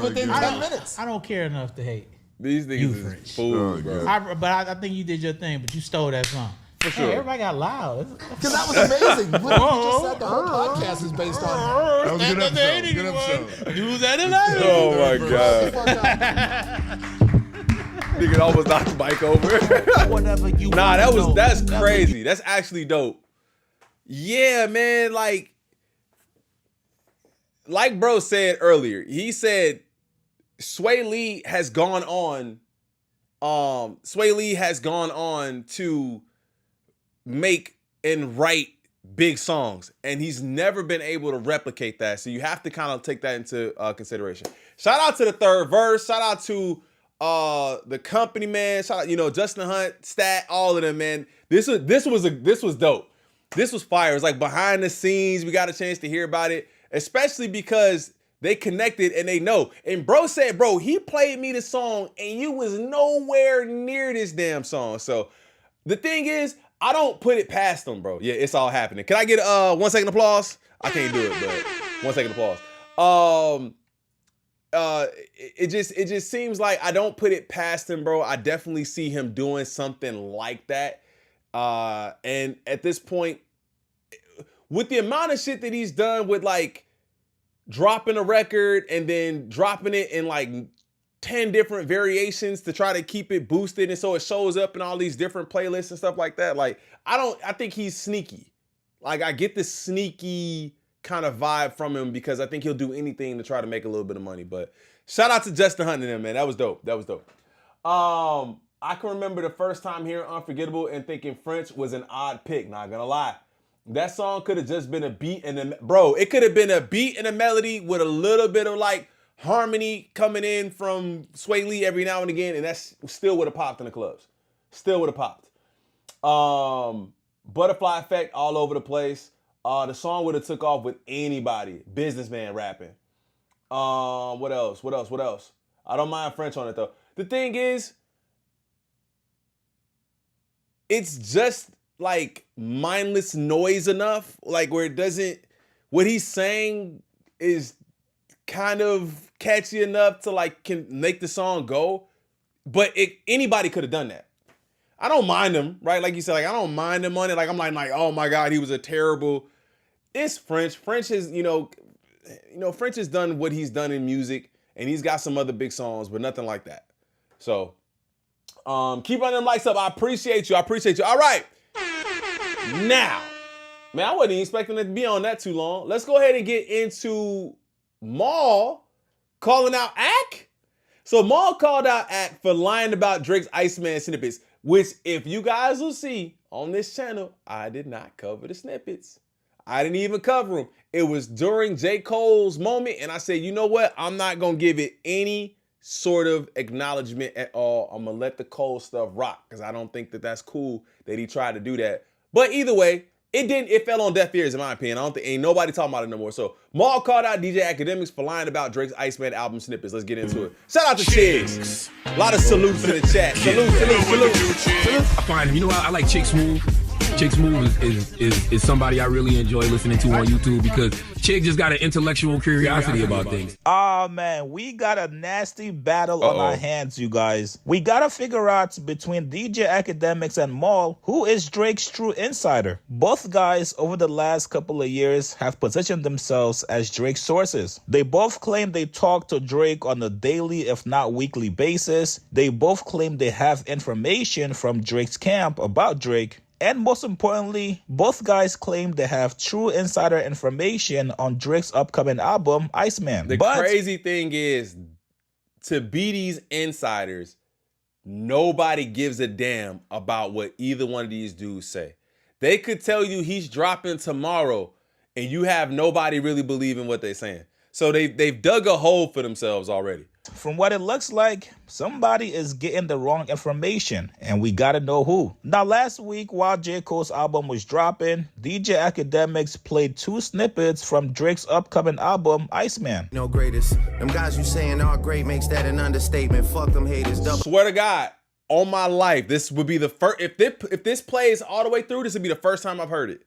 Within 10 minutes.
I don't care enough to hate.
These niggas
You
is
French.
fools, bro.
I think you did your thing, but you stole that song.
For sure.
Hey, everybody got loud.
Because that was amazing. Literally, you just said the whole podcast is based on.
That was a good episode. Good episode.
Do that in life.
Oh my god. Nigga almost knocked the bike over. Nah, that's crazy. That's actually dope. Yeah, man, like bro said earlier, he said Swae Lee has gone on to make and write big songs, and he's never been able to replicate that. So you have to kind of take that into consideration. Shout out to the third verse. Shout out to the company, man. Shout out, Justin Hunt, Stat, all of them, man. This was dope. This was fire. It's like behind the scenes. We got a chance to hear about it, especially because they connected and they know. And bro said, bro, he played me the song and you was nowhere near this damn song. So the thing is, I don't put it past them, bro. Yeah, it's all happening. Can I get 1 second applause? I can't do it, but 1 second applause. It just seems like I don't put it past him, bro. I definitely see him doing something like that. And at this point, with the amount of shit that he's done with like dropping a record and then dropping it in like 10 different variations to try to keep it boosted and so it shows up in all these different playlists and stuff like that. Like, I think he's sneaky. Like, I get this sneaky kind of vibe from him because I think he'll do anything to try to make a little bit of money. But shout out to Justin Hunt and them, man. That was dope. I can remember the first time hearing Unforgettable and thinking French was an odd pick, not gonna lie. That song could have just been a beat and it could have been a beat and a melody with a little bit of like harmony coming in from Swae Lee every now and again, and that's still would have popped in the clubs. Still would have popped. Butterfly Effect all over the place. The song would have took off with anybody. Businessman rapping. What else? I don't mind French on it though. The thing is, it's just like mindless noise enough, like where it doesn't, what he's saying is kind of catchy enough to like can make the song go, but anybody could have done that. I don't mind him, right? Like you said, like I don't mind him on it. Like I'm like, oh my God, he was a terrible. It's French. French is, French has done what he's done in music, and he's got some other big songs, but nothing like that. So, keep running them lights up. I appreciate you. All right. Now, man, I wasn't even expecting it to be on that too long. Let's go ahead and get into Maul calling out Ak. So Maul called out Ak for lying about Drake's Iceman snippets, which if you guys will see on this channel, I did not cover the snippets. I didn't even cover them. It was during J.Cole's moment, and I said, you know what? I'm not going to give it any sort of acknowledgement at all. I'm going to let the Cole stuff rock because I don't think that that's cool that he tried to do that. But either way, it fell on deaf ears in my opinion. ain't nobody talking about it no more. So Maul called out DJ Akademiks for lying about Drake's Iceman album snippets. Let's get into it. Shout out to Chiggs. A lot of salutes in the chat. Salute.
I find him. I like Chick Smooth. Chick Smooth is somebody I really enjoy listening to on YouTube because Chick just got an intellectual curiosity about things.
Oh man, we got a nasty battle on our hands, you guys. We gotta figure out between DJ Akademiks and Maul who is Drake's true insider. Both guys over the last couple of years have positioned themselves as Drake's sources. They both claim they talk to Drake on a daily if not weekly basis. They both claim they have information from Drake's camp about Drake. And most importantly, both guys claim they have true insider information on Drake's upcoming album, Iceman.
The crazy thing is, to be these insiders, nobody gives a damn about what either one of these dudes say. They could tell you he's dropping tomorrow, and you have nobody really believing what they're saying. So they've dug a hole for themselves already.
From what it looks like, somebody is getting the wrong information, and we gotta know who. Now, last week, while J. Cole's album was dropping, DJ Akademiks played 2 snippets from Drake's upcoming album, Iceman.
No greatest. Them guys you saying are great makes that an understatement. Fuck them haters.
Swear to God, on my life, this would be the first. If this plays all the way through, this would be the first time I've heard it.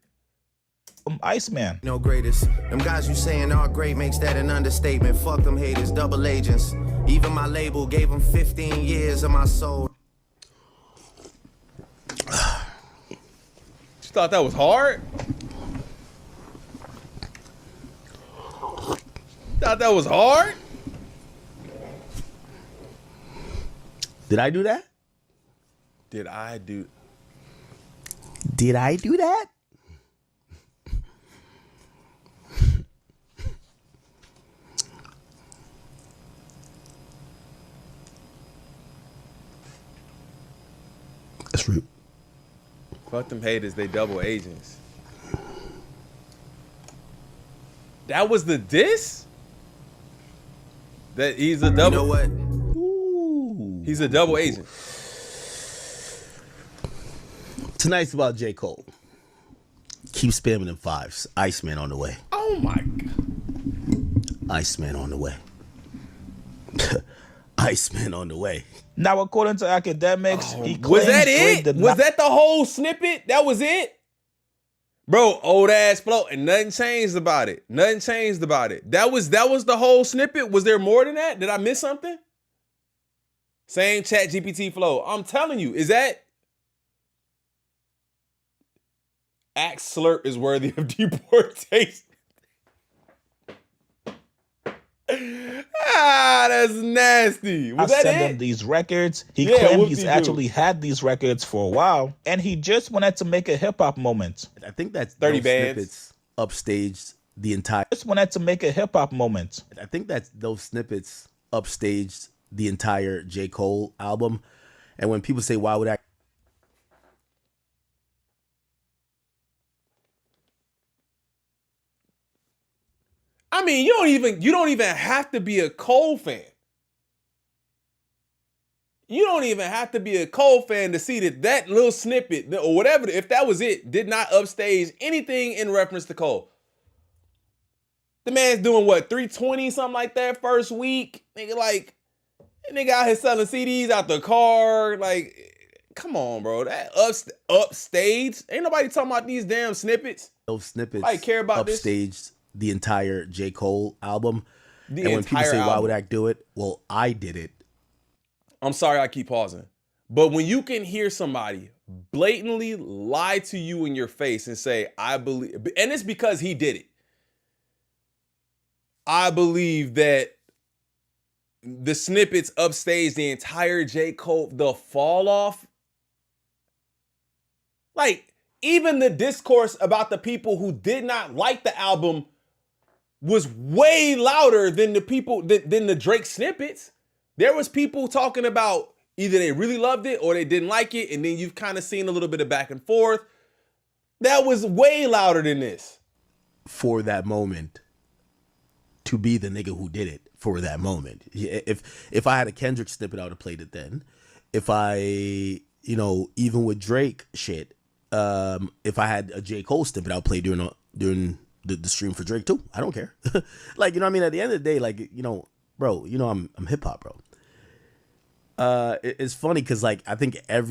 Iceman.
No greatest. Them guys you saying are great makes that an understatement. Fuck them haters, double agents. Even my label gave them 15 years of my soul.
You thought that was hard? Thought that was hard?
Did I do that?
Did I do
that? That's rude.
Fuck them haters, they double agents. That was the diss? That he's a double.
You know what?
Ooh.
He's a double agent.
Tonight's about J. Cole. Keep spamming them 5s. Iceman on the way.
Oh my God.
Iceman on the way. Iceman on the way.
Now, according to Akademiks, he claims
was that
Drake
it?
did
Was
not-
that the whole snippet? That was it? Bro, old ass flow, and nothing changed about it. Nothing changed about it. That was the whole snippet. Was there more than that? Did I miss something? Same chat GPT flow. I'm telling you, is that Axe Slurp is worthy of deportation? That's nasty. Was that
send
it?
him these records. He
Yeah,
claimed he's
whoop-de-doo.
actually had these records for a while, and he just wanted to make a hip hop moment.
I think that's
30
those
bands.
snippets upstaged the entire.
Just wanted to make a hip hop moment.
I think that's those snippets upstaged the entire J. Cole album. And when people say, why would I?
I mean, you don't even have to be a Cole fan. You don't even have to be a Cole fan to see that little snippet or whatever, if that was it, did not upstage anything in reference to Cole. The man's doing what, 320, something like that first week? Nigga out here selling CDs out the car. Like, come on, bro. That upstage. Ain't nobody talking about these damn snippets.
Those snippets
Nobody care about
upstaged the entire J. Cole album.
The
and when people
entire
say, why
album.
would I do it? Well, I did it.
I'm sorry I keep pausing. But when you can hear somebody blatantly lie to you in your face and say, I believe, and it's because he did it. I believe that the snippets upstage the entire J. Cole, the fall off. Like, even the discourse about the people who did not like the album was way louder than the people, than the Drake snippets. There was people talking about either they really loved it or they didn't like it, and then you've kind of seen a little bit of back and forth. That was way louder than this.
For that moment, to be the nigga who did it for that moment. If I had a Kendrick snippet, I would have played it then. If I, even with Drake shit, if I had a J. Cole snippet, I would play during the stream for Drake too. I don't care. Like, you know what I mean? At the end of the day, like, bro, I'm hip hop, bro. It's funny because, like, I think I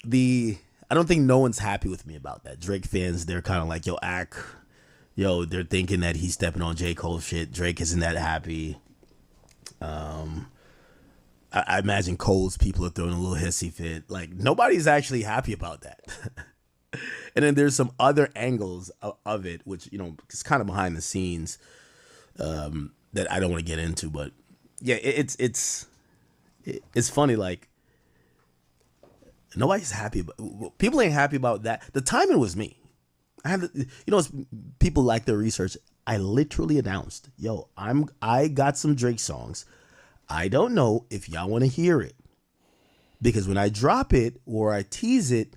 don't think no one's happy with me about that. Drake fans, they're kind of like, they're thinking that he's stepping on J. Cole shit. Drake isn't that happy. I imagine Cole's people are throwing a little hissy fit. Like, nobody's actually happy about that. And then there's some other angles of it, which, it's kind of behind the scenes that I don't want to get into. But yeah, it's funny. Like, nobody's happy about. People ain't happy about that. The timing was me. I had, people like their research. I literally announced, I got some Drake songs. I don't know if y'all want to hear it, because when I drop it or I tease it,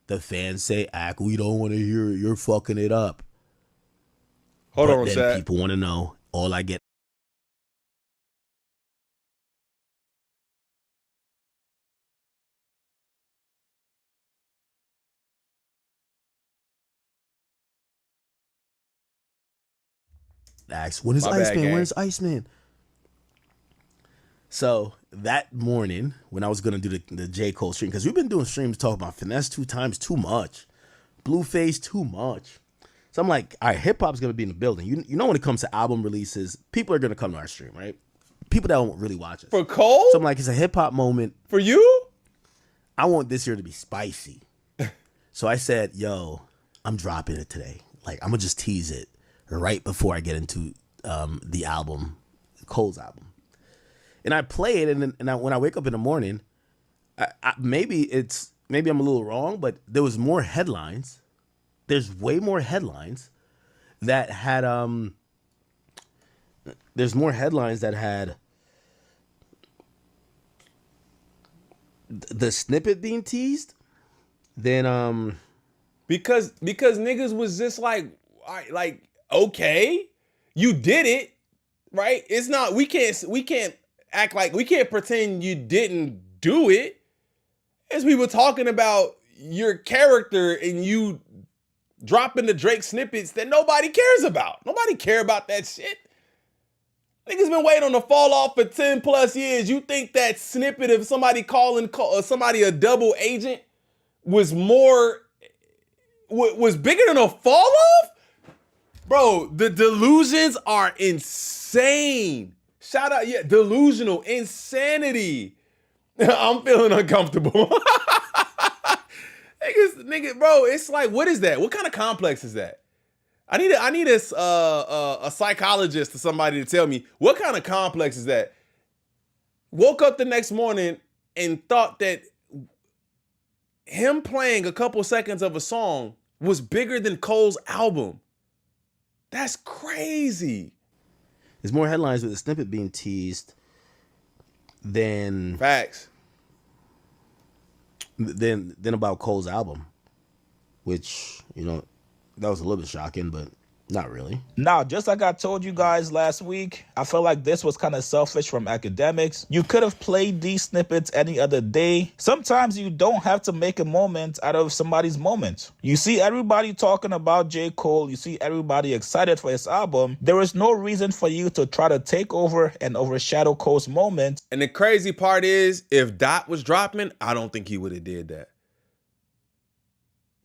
the fans say, we don't want to hear it. You're fucking it up.
Hold
but
on,
then
chat.
people want to know. All I get asked, when is Iceman? Where's Iceman? So that morning, when I was going to do the J.Cole stream, because we've been doing streams talking about Finesse 2 Times too much, Blueface too much. So I'm like, all right, hip-hop's going to be in the building. You know when it comes to album releases, people are going to come to our stream, right? People that don't really watch us.
For Cole?
So I'm like, it's a hip-hop moment.
For you?
I want this year to be spicy. So I said, yo, I'm dropping it today. Like, I'm going to just tease it right before I get into the album, Cole's album. And I play it, and when I wake up in the morning, maybe I'm a little wrong, but there was more headlines. There's way more headlines that had there's more headlines that had the snippet being teased than
because niggas was just like okay, you did it, right? It's not, we can't act like, we can't pretend you didn't do it. As we were talking about your character and you dropping the Drake snippets that nobody cares about. Nobody care about that shit. Niggas been waiting on the fall off for 10 plus years. You think that snippet of somebody calling somebody a double agent was bigger than a fall off? Bro, the delusions are insane. Shout out, yeah, delusional, insanity. I'm feeling uncomfortable. Nigga, bro, it's like, what is that? What kind of complex is that? I need a psychologist or somebody to tell me, what kind of complex is that? Woke up the next morning and thought that him playing a couple seconds of a song was bigger than Cole's album. That's crazy.
There's more headlines with the snippet being teased than
facts.
Than about Cole's album, which, you know, that was a little bit shocking, but not really.
Now, just like I told you guys last week, I felt like this was kind of selfish from Akademiks. You could have played these snippets any other day. Sometimes you don't have to make a moment out of somebody's moment. You see everybody talking about J. Cole. You see everybody excited for his album. There is no reason for you to try to take over and overshadow Cole's moment.
And the crazy part is, if Dot was dropping, I don't think he would have did that.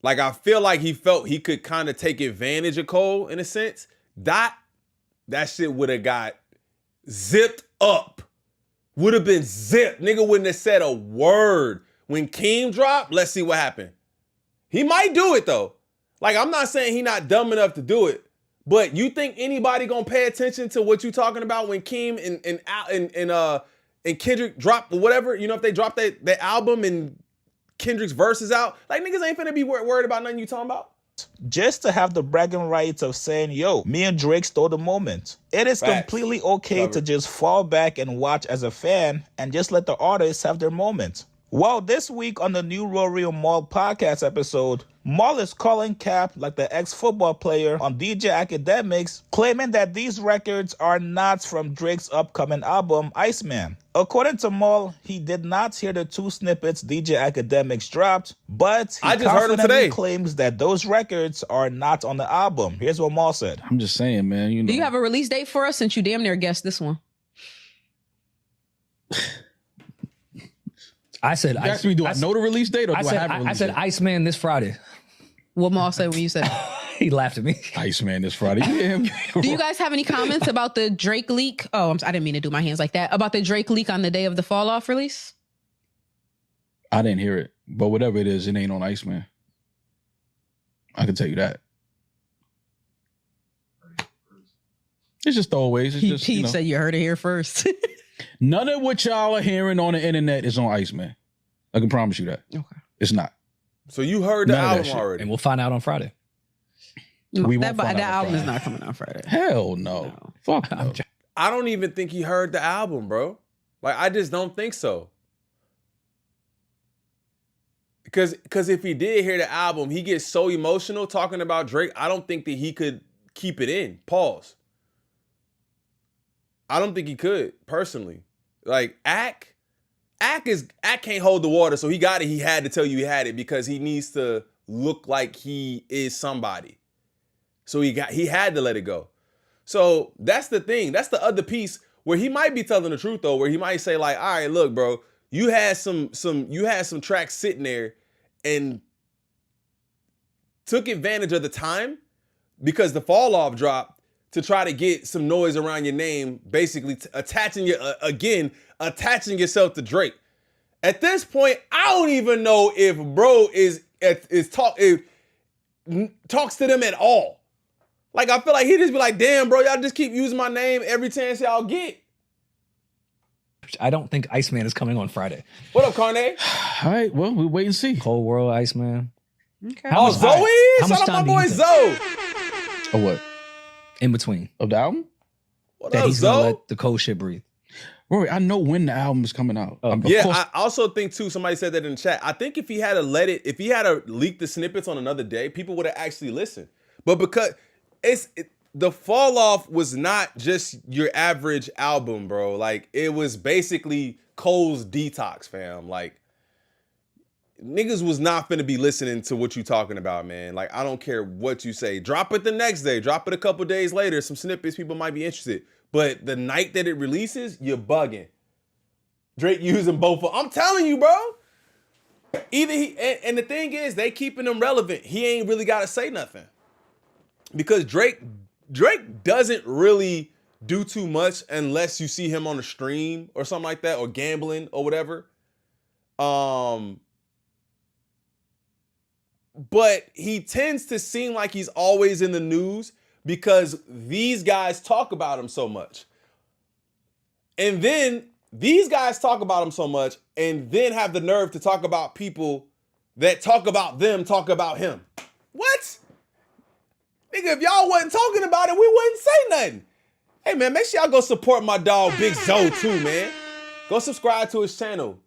Like, I feel like he felt he could kind of take advantage of Cole in a sense. Dot, that shit would have got zipped up. Would have been zipped. Nigga wouldn't have said a word. When Keem dropped, let's see what happened. He might do it, though. Like, I'm not saying he not dumb enough to do it, but you think anybody gonna pay attention to what you talking about when Keem and Kendrick dropped whatever? You know, if they dropped that album and Kendrick's verse is out, like, niggas ain't finna be worried about nothing you talking about.
Just to have the bragging rights of saying, yo, me and Drake stole the moment. It is completely okay to just fall back and watch as a fan and just let the artists have their moment. Well, this week on the new Rory and Mal podcast episode, Mal is calling Cap like the ex-football player on DJ Akademiks, claiming that these records are not from Drake's upcoming album, Iceman. According to Mal, he did not hear the 2 snippets DJ Akademiks dropped, but he confidently claims that those records are not on the album. Here's what Mal said.
I'm just saying, man. You know.
Do you have a release date for us, since you damn near guessed this one?
I said,
do I know the release date, or do I have a release date?
I said Iceman this Friday.
What Mal said when you said
he laughed at me.
Iceman this Friday.
Do you guys have any comments about the Drake leak? Oh, I didn't mean to do my hands like that. About the Drake leak on the day of the Fall Off release?
I didn't hear it, but whatever it is, it ain't on Iceman. I can tell you that. It's just throwaways.
Pete said you heard it here first.
None of what y'all are hearing on the internet is on Iceman. I can promise you that. Okay. It's not.
So you heard the album already.
And we'll find out on Friday.
That album is not coming out Friday.
Hell no. Fuck no.
I don't even think he heard the album, bro. Like, I just don't think so. Because if he did hear the album, he gets so emotional talking about Drake, I don't think that he could keep it in. Pause. I don't think he could, personally. Like, Ak can't hold the water, so he got it. He had to tell you he had it because he needs to look like he is somebody. So he had to let it go. So that's the thing. That's the other piece where he might be telling the truth though, where he might say like, all right, look, bro, you had some tracks sitting there and took advantage of the time because the fall off dropped to try to get some noise around your name, basically attaching yourself to Drake. At this point, I don't even know if bro talks to them at all. Like, I feel like he just be like, damn, bro, y'all just keep using my name every chance y'all get.
I don't think Iceman is coming on Friday.
What up, Carne?
All right, well, we'll wait and see.
Cold World, Iceman.
Okay.
Oh, Zoe is? Shout out my boy Zoe.
Or what?
In between.
Of the album?
What
that
up,
he's gonna
Zoe?
let the cold shit breathe.
Rory, I know when the album is coming out.
Yeah, course. I also think too, somebody said that in the chat. I think if he had leaked the snippets on another day, people would have actually listened. But because the fall off was not just your average album, bro. Like, it was basically Cole's detox, fam. Like, niggas was not finna be listening to what you talking about, man. Like, I don't care what you say. Drop it the next day. Drop it a couple days later. Some snippets, people might be interested. But the night that it releases, you're bugging. Drake using both of them. I'm telling you, bro. Either and the thing is, they keeping him relevant. He ain't really got to say nothing. Because Drake doesn't really do too much unless you see him on the stream or something like that, or gambling or whatever. But he tends to seem like he's always in the news because these guys talk about him so much. And then these guys talk about him so much and then have the nerve to talk about people that talk about them, talk about him. What? Nigga, if y'all wasn't talking about it, we wouldn't say nothing. Hey, man, make sure y'all go support my dog, Big Zoe, too, man. Go subscribe to his channel.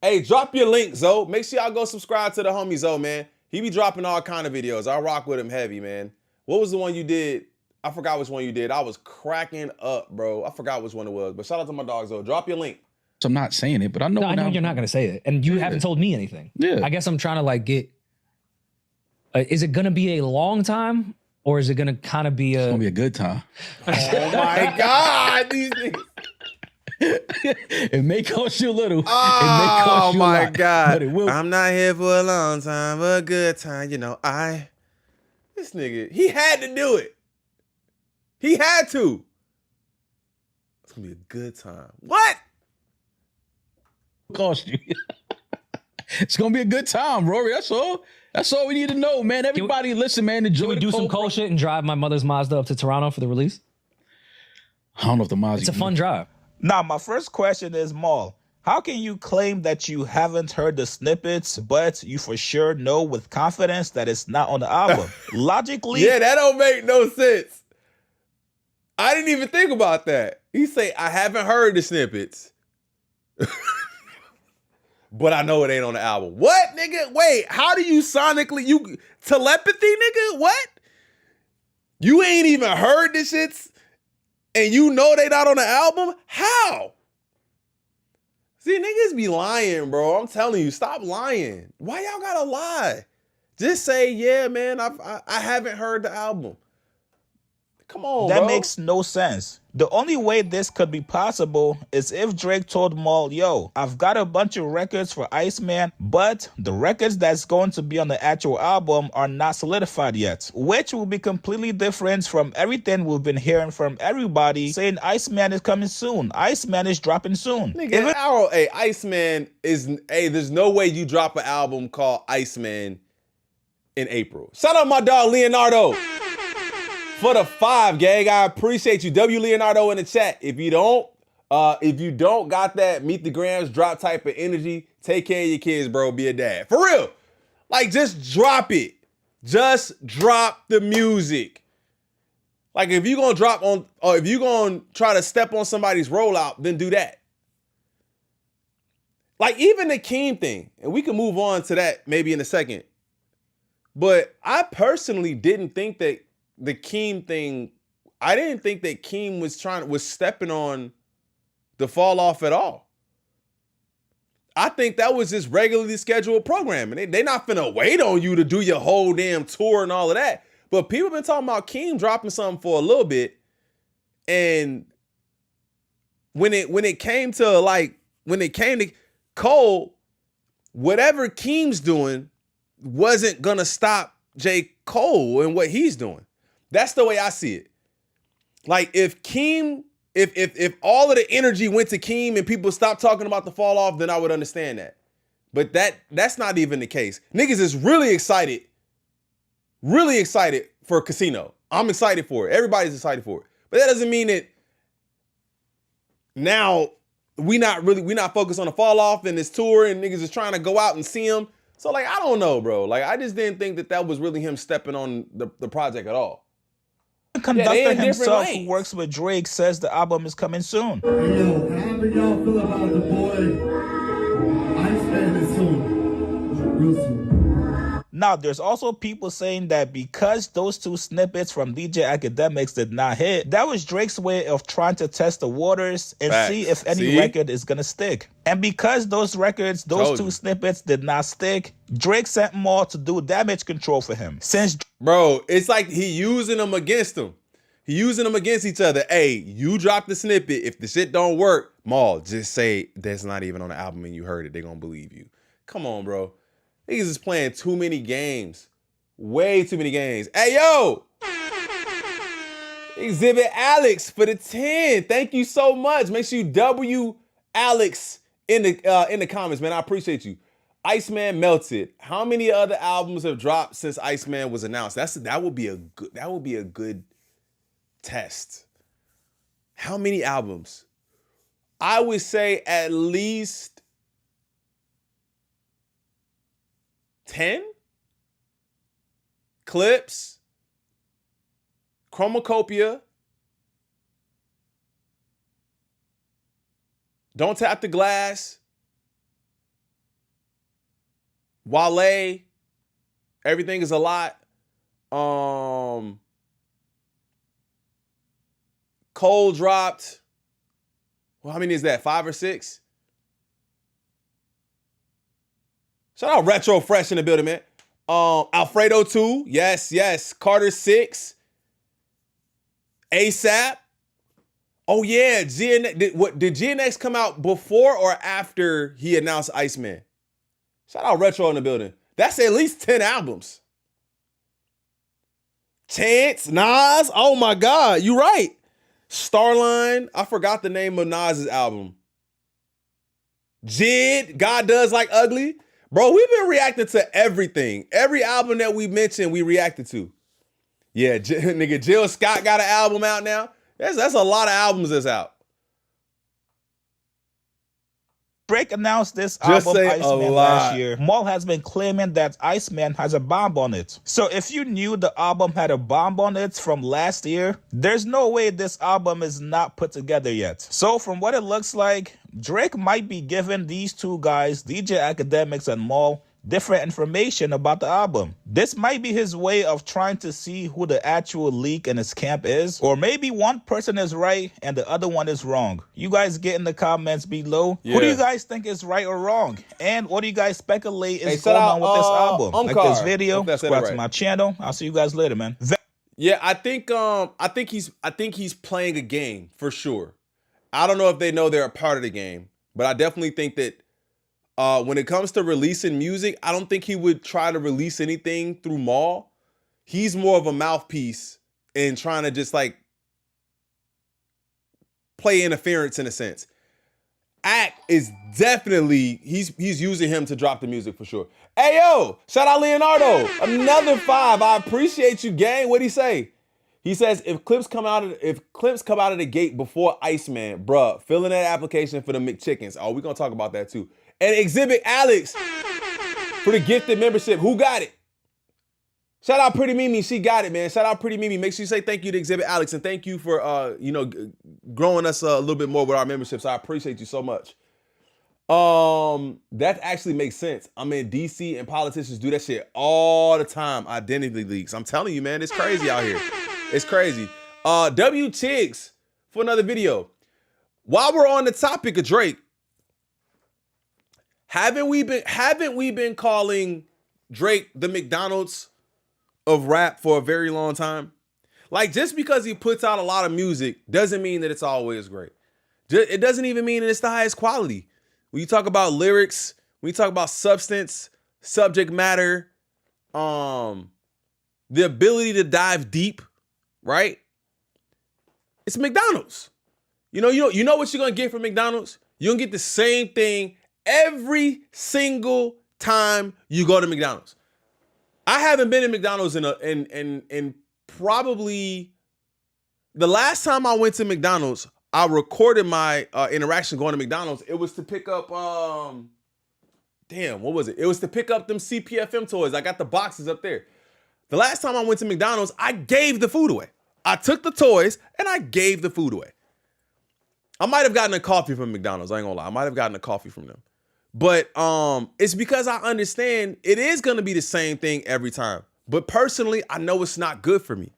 Hey, drop your link, Zoe. Make sure y'all go subscribe to the homie Zoe, man. He be dropping all kind of videos. I rock with him heavy, man. What was the one you did? I forgot which one you did. I was cracking up, bro. I forgot which one it was. But shout out to my dog, Zoe. Drop your link.
So I'm not saying it, but I know.
No, I know you're not going to say it. And you haven't told me anything.
Yeah.
I guess I'm trying to like get, is it going to be a long time? Or is it going to kind of be
It's going to be a good time.
Oh, my God. These niggas.
It may cost you a little.
Oh, my God.
But it will.
I'm not here for a long time, but a good time. You know, this nigga, he had to do it. He had to. It's going to be a good time. What?
Cost you. It's going to be a good time, Rory. That's all. That's all we need to know, man. Everybody listen, man. Enjoy.
Can we do some cold shit and drive my mother's Mazda up to Toronto for the release?
I don't know if the Mazda.
It's a fun drive.
Now, my first question is, Maul, how can you claim that you haven't heard the snippets, but you for sure know with confidence that it's not on the album? Logically.
Yeah, that don't make no sense. I didn't even think about that. He say, I haven't heard the snippets. But I know it ain't on the album. What, nigga? Wait, how do you sonically, telepathy, nigga? What? You ain't even heard the shits and you know they not on the album? How? See, niggas be lying, bro. I'm telling you, stop lying. Why y'all gotta lie? Just say, yeah, man, I haven't heard the album. Come on,
That
bro.
makes no sense. The only way this could be possible is if Drake told Maul, yo, I've got a bunch of records for Iceman, but the records that's going to be on the actual album are not solidified yet, which will be completely different from everything we've been hearing from everybody saying Iceman is coming soon. Iceman is dropping soon.
Nigga, Iceman is, there's no way you drop an album called Iceman in April. Shout out my dog, Leonardo. For the 5, gang, I appreciate you. W Leonardo in the chat. If you don't got that meet the grams drop type of energy, take care of your kids, bro. Be a dad. For real. Like, just drop it. Just drop the music. Like, if you're gonna drop on, or if you're gonna try to step on somebody's rollout, then do that. Like, even the Keem thing, and we can move on to that maybe in a second. But I personally didn't think that the Keem thing, I didn't think that Keem was stepping on the fall off at all. I think that was just regularly scheduled programming. They not finna wait on you to do your whole damn tour and all of that. But people been talking about Keem dropping something for a little bit. And when it came to Cole, whatever Keem's doing wasn't gonna stop J. Cole and what he's doing. That's the way I see it. Like if Keem, if all of the energy went to Keem and people stopped talking about the fall off, then I would understand that. But that's not even the case. Niggas is really excited for Casino. I'm excited for it. Everybody's excited for it. But that doesn't mean that now we not focused on the fall off and this tour and niggas is trying to go out and see him. So like, I don't know, bro. Like, I just didn't think that was really him stepping on the project at all.
The conductor himself, who works with Drake, says the album is coming soon.
Hey, yo, how y'all feel about the boy Iceman is soon? Real soon.
Now, there's also people saying that because those two snippets from DJ Akademiks did not hit, that was Drake's way of trying to test the waters and see if any record is gonna stick. And because those two snippets did not stick, Drake sent Maul to do damage control for him.
Bro, it's like he using them against him. He using them against each other. Hey, you drop the snippet. If the shit don't work, Maul, just say that's not even on the album and you heard it. They're gonna believe you. Come on, bro. Niggas is playing too many games. Way too many games. Hey, yo! Exhibit Alex for the 10. Thank you so much. Make sure you W Alex in the comments, man. I appreciate you. Iceman Melted. How many other albums have dropped since Iceman was announced? That would be a good test. How many albums? I would say at least 10 Clips, Chromacopia, Don't Tap the Glass, Wale, Everything Is a Lot, Cole dropped, well, how many is that, 5 or 6? Shout out Retro Fresh in the building, man. Alfredo 2, yes. Carter 6. ASAP. Oh yeah, did GNX come out before or after he announced Iceman? Shout out Retro in the building. That's at least 10 albums. Chance, Nas, oh my God, you right. Starline, I forgot the name of Nas's album. Jid, God Does Like Ugly. Bro, we've been reacting to everything. Every album that we mentioned, we reacted to. Yeah, nigga, Jill Scott got an album out now. That's a lot of albums that's out.
Drake announced this album, Iceman, last year. Maul has been claiming that Iceman has a bomb on it. So if you knew the album had a bomb on it from last year, there's no way this album is not put together yet. So from what it looks like, Drake might be giving these two guys, DJ Akademiks and Maul, different information about the album. This might be his way of trying to see who the actual leak in his camp is. Or maybe one person is right and the other one is wrong. You guys get in the comments below. Yeah. Who do you guys think is right or wrong? And what do you guys speculate is going on with this album? Like this video, subscribe to my channel. I'll see you guys later, man.
Yeah, I think he's playing a game for sure. I don't know if they know they're a part of the game, but I definitely think that when it comes to releasing music, I don't think he would try to release anything through Maul. He's more of a mouthpiece and trying to just like play interference in a sense. Act is definitely, he's using him to drop the music for sure. Hey yo, shout out Leonardo, another 5. I appreciate you, gang. What'd he say? He says, if clips come out of the gate before Iceman, bruh, fill in that application for the McChickens. Oh, we're gonna talk about that too. And Exhibit Alex for the gifted membership. Who got it? Shout out Pretty Mimi. She got it, man. Shout out Pretty Mimi. Make sure you say thank you to Exhibit Alex and thank you for growing us a little bit more with our memberships. I appreciate you so much. That actually makes sense. I mean, DC and politicians do that shit all the time. Identity leaks. I'm telling you, man, it's crazy out here. It's crazy. W Chicks for another video. While we're on the topic of Drake, haven't we been calling Drake the McDonald's of rap for a very long time? Like, just because he puts out a lot of music doesn't mean that it's always great. It doesn't even mean that it's the highest quality. When you talk about lyrics, when you talk about substance, subject matter, the ability to dive deep, right? It's McDonald's. You know what you're gonna get from McDonald's? You're gonna get the same thing every single time you go to McDonald's. I haven't been in McDonald's in probably the last time I went to McDonald's. I recorded my interaction going to McDonald's. It was to pick up what was it? It was to pick up them CPFM toys. I got the boxes up there. The last time I went to McDonald's, I gave the food away. I took the toys and I gave the food away. I might have gotten a coffee from McDonald's. I ain't gonna lie. I might have gotten a coffee from them. But it's because I understand it is gonna be the same thing every time. But personally, I know it's not good for me.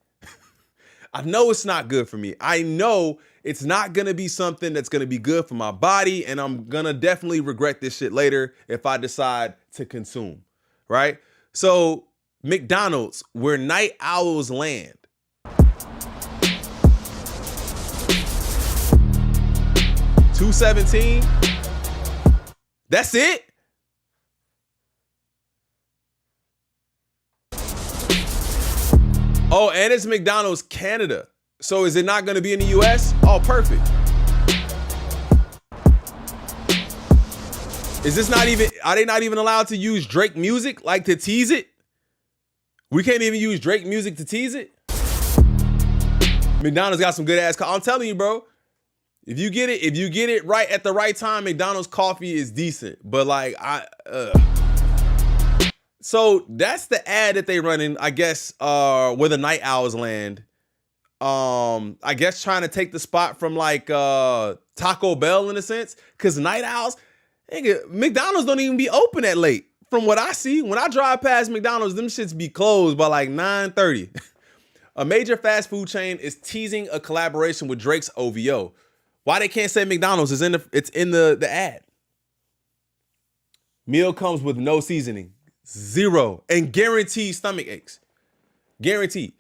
I know it's not good for me. I know it's not gonna be something that's gonna be good for my body, and I'm gonna definitely regret this shit later if I decide to consume, right? So McDonald's, where night owls land. $2.17. That's it? Oh, and it's McDonald's Canada. So is it not going to be in the US? Oh, perfect. Is this not even, are they not even allowed to use Drake music, like to tease it? We can't even use Drake music to tease it? McDonald's got some good ass, I'm telling you, bro. If you get it right at the right time, McDonald's coffee is decent. But like, so that's the ad that they running, I guess, where the night owls land. I guess trying to take the spot from like Taco Bell in a sense, because night owls, McDonald's don't even be open that late. From what I see, when I drive past McDonald's, them shits be closed by like 9:30. A major fast food chain is teasing a collaboration with Drake's OVO. Why they can't say McDonald's is it's in the ad. Meal comes with no seasoning, 0, and guaranteed stomach aches. Guaranteed.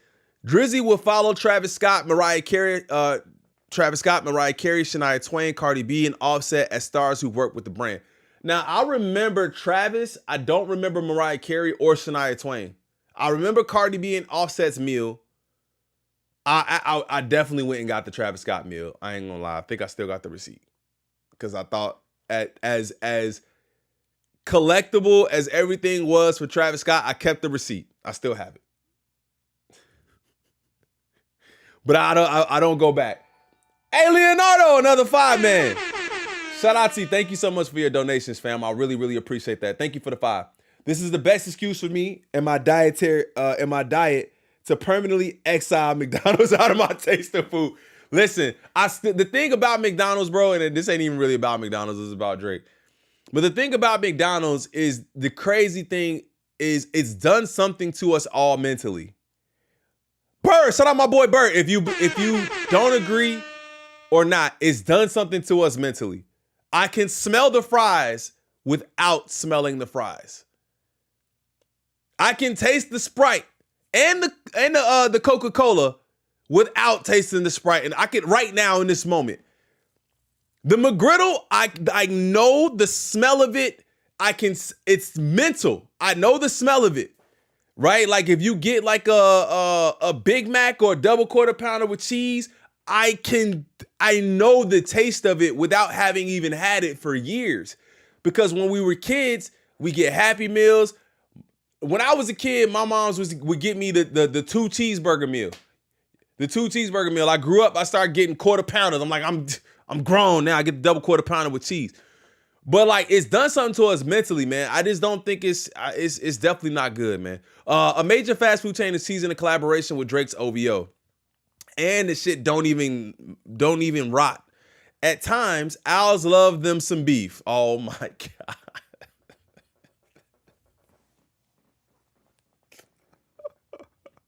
Drizzy will follow Travis Scott, Mariah Carey, Shania Twain, Cardi B, and Offset as stars who work with the brand. Now, I remember Travis. I don't remember Mariah Carey or Shania Twain. I remember Cardi B and Offset's meal. I definitely went and got the Travis Scott meal. I ain't gonna lie. I think I still got the receipt because I thought as collectible as everything was for Travis Scott, I kept the receipt. I still have it, but I don't go back. Hey, Leonardo, another 5, man. Shout out to you. Thank you so much for your donations, fam. I really, really appreciate that. Thank you for the 5. This is the best excuse for me and my diet to permanently exile McDonald's out of my taste of food. Listen, the thing about McDonald's, bro, and this ain't even really about McDonald's, it's about Drake. But the thing about McDonald's is, the crazy thing is, it's done something to us all mentally. Bird, shout out my boy Bird. If you don't agree or not, it's done something to us mentally. I can smell the fries without smelling the fries. I can taste the Sprite and the Coca-Cola without tasting the Sprite. And I can right now in this moment. The McGriddle, I know the smell of it. It's mental. I know the smell of it. Right? Like if you get like a Big Mac or a double quarter pounder with cheese, I know the taste of it without having even had it for years. Because when we were kids, we get Happy Meals. When I was a kid, my moms would get me the 2 cheeseburger meal. The 2 cheeseburger meal. I grew up, I started getting quarter pounders. I'm like, I'm grown now. I get the double quarter pounder with cheese. But like, it's done something to us mentally, man. I just don't think it's definitely not good, man. A major fast food chain is teasing a collaboration with Drake's OVO. And the shit don't even rot. At times, owls love them some beef. Oh my God.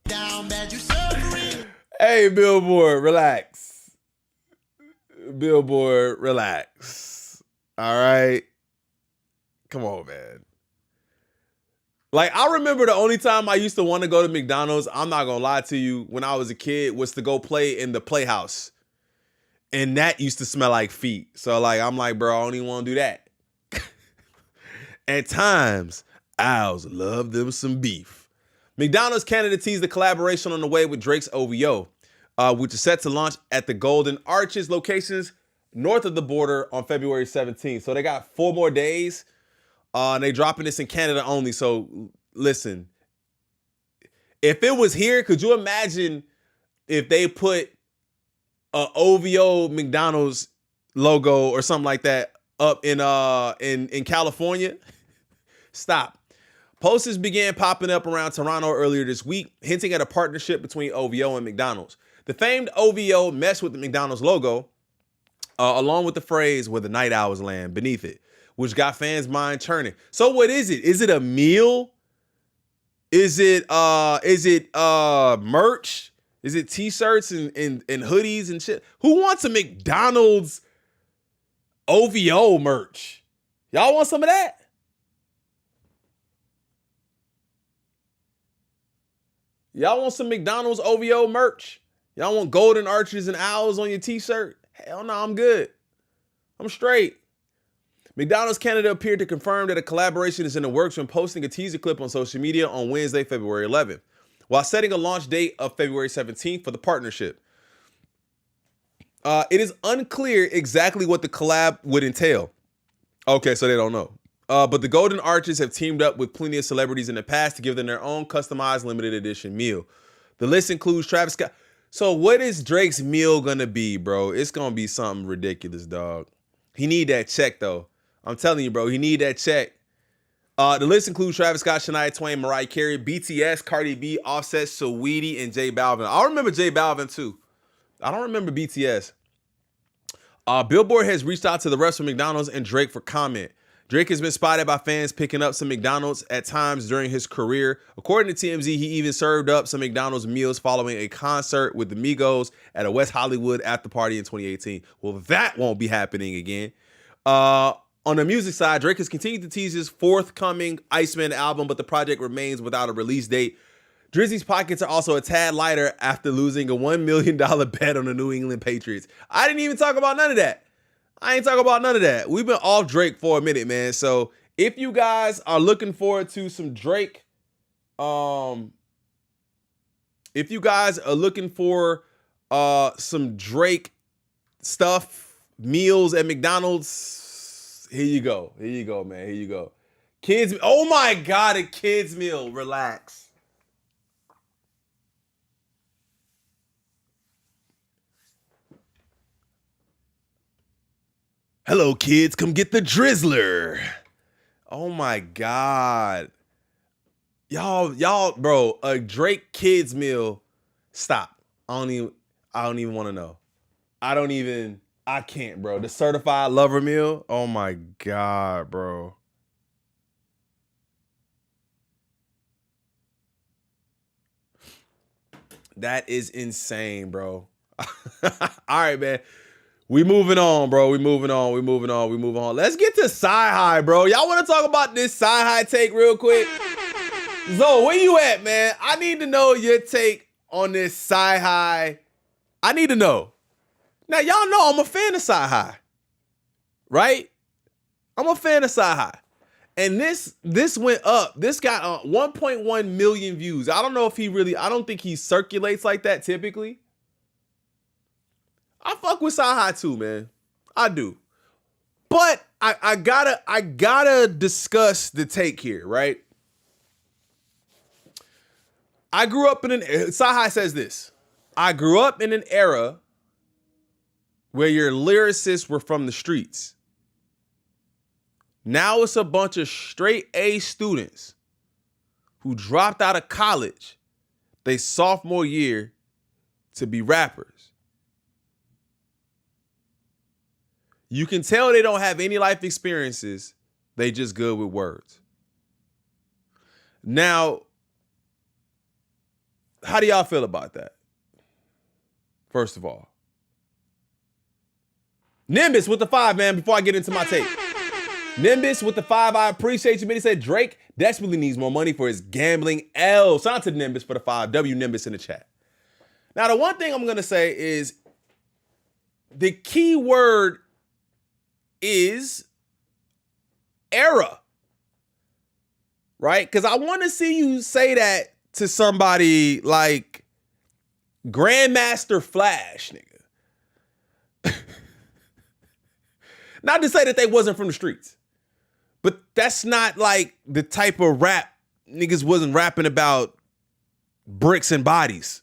Down bad, you suffering. Hey, Billboard, relax. Billboard, relax. All right. Come on, man. Like, I remember the only time I used to want to go to McDonald's, I'm not going to lie to you, when I was a kid, was to go play in the Playhouse. And that used to smell like feet. So, like, I'm like, bro, I don't even want to do that. At times, owls love them some beef. McDonald's Canada teased the collaboration on the way with Drake's OVO, which is set to launch at the Golden Arches locations north of the border on February 17th. So they got 4 more days. And they dropping this in Canada only. So listen, if it was here, could you imagine if they put a OVO McDonald's logo or something like that up in California? Stop. Posters began popping up around Toronto earlier this week, hinting at a partnership between OVO and McDonald's. The famed OVO meshed with the McDonald's logo, along with the phrase "where the night owls land" beneath it, which got fans' mind churning. So what is it? Is it a meal? Is it merch? Is it t-shirts and hoodies and shit? Who wants a McDonald's OVO merch? Y'all want some of that? Y'all want some McDonald's OVO merch? Y'all want golden arches and owls on your t-shirt? Hell no, I'm good. I'm straight. McDonald's Canada appeared to confirm that a collaboration is in the works when posting a teaser clip on social media on Wednesday, February 11th, while setting a launch date of February 17th for the partnership. It is unclear exactly what the collab would entail. Okay, so they don't know. But the Golden Arches have teamed up with plenty of celebrities in the past to give them their own customized limited edition meal. The list includes Travis Scott. So what is Drake's meal gonna be, bro? It's gonna be something ridiculous, dog. He need that check, though. I'm telling you, bro, he need that check. The list includes Travis Scott, Shania Twain, Mariah Carey, BTS, Cardi B, Offset, Saweetie, and J Balvin. I remember J Balvin, too. I don't remember BTS. Billboard has reached out to the rest of McDonald's and Drake for comment. Drake has been spotted by fans picking up some McDonald's at times during his career. According to TMZ, he even served up some McDonald's meals following a concert with the Migos at a West Hollywood after party in 2018. Well, that won't be happening again. On the music side, Drake has continued to tease his forthcoming Iceman album, but the project remains without a release date. Drizzy's pockets are also a tad lighter after losing a $1 million bet on the New England Patriots. I didn't even talk about none of that. I ain't talking about none of that. We've been off Drake for a minute, man. So if you guys are looking forward to some Drake, if you guys are looking for some Drake stuff, meals at McDonald's, here you go. Here you go, man. Here you go. Kids, oh my God, a kids meal. Relax. Hello, kids. Come get the Drizzler. Oh my God. Y'all, bro, a Drake kids meal. Stop. I don't even want to know. I can't, bro. The certified lover meal. Oh my God, bro. That is insane, bro. All right, man. We moving on, bro. We moving on. Let's get to CYHI, bro. Y'all want to talk about this CYHI take real quick? Zo, where you at, man? I need to know your take on this CYHI. I need to know. Now, y'all know I'm a fan of CYHI, right? I'm a fan of CYHI. And this went up. This got 1.1 million views. I don't know if I don't think he circulates like that typically. I fuck with CYHI too, man. I do. But I gotta discuss the take here, right? CYHI says this. I grew up in an era where your lyricists were from the streets. Now it's a bunch of straight A students who dropped out of college their sophomore year to be rappers. You can tell they don't have any life experiences. They just good with words. Now, how do y'all feel about that? First of all. Nimbus with the 5, man, before I get into my take. Nimbus with the 5, I appreciate you, man. He said, Drake Desperately needs more money for his gambling L. Shout out to Nimbus for the 5. W Nimbus in the chat. Now, the one thing I'm going to say is the key word is era. Right? Because I want to see you say that to somebody like Grandmaster Flash, nigga. Not to say that they wasn't from the streets, but that's not like the type of rap niggas wasn't rapping about bricks and bodies.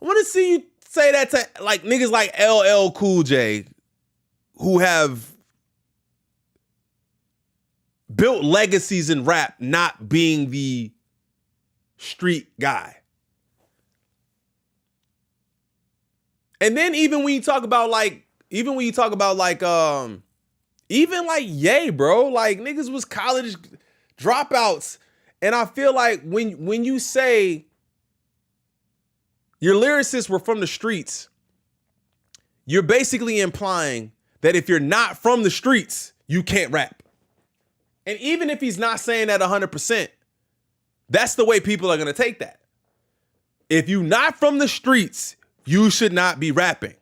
I want to see you say that to like niggas like LL Cool J who have built legacies in rap not being the street guy. And then even when you talk about like even like Ye, bro, like niggas was college dropouts. And I feel like when you say your lyricists were from the streets, you're basically implying that if you're not from the streets, you can't rap. And even if he's not saying that 100%, that's the way people are going to take that. If you're not from the streets, you should not be rapping.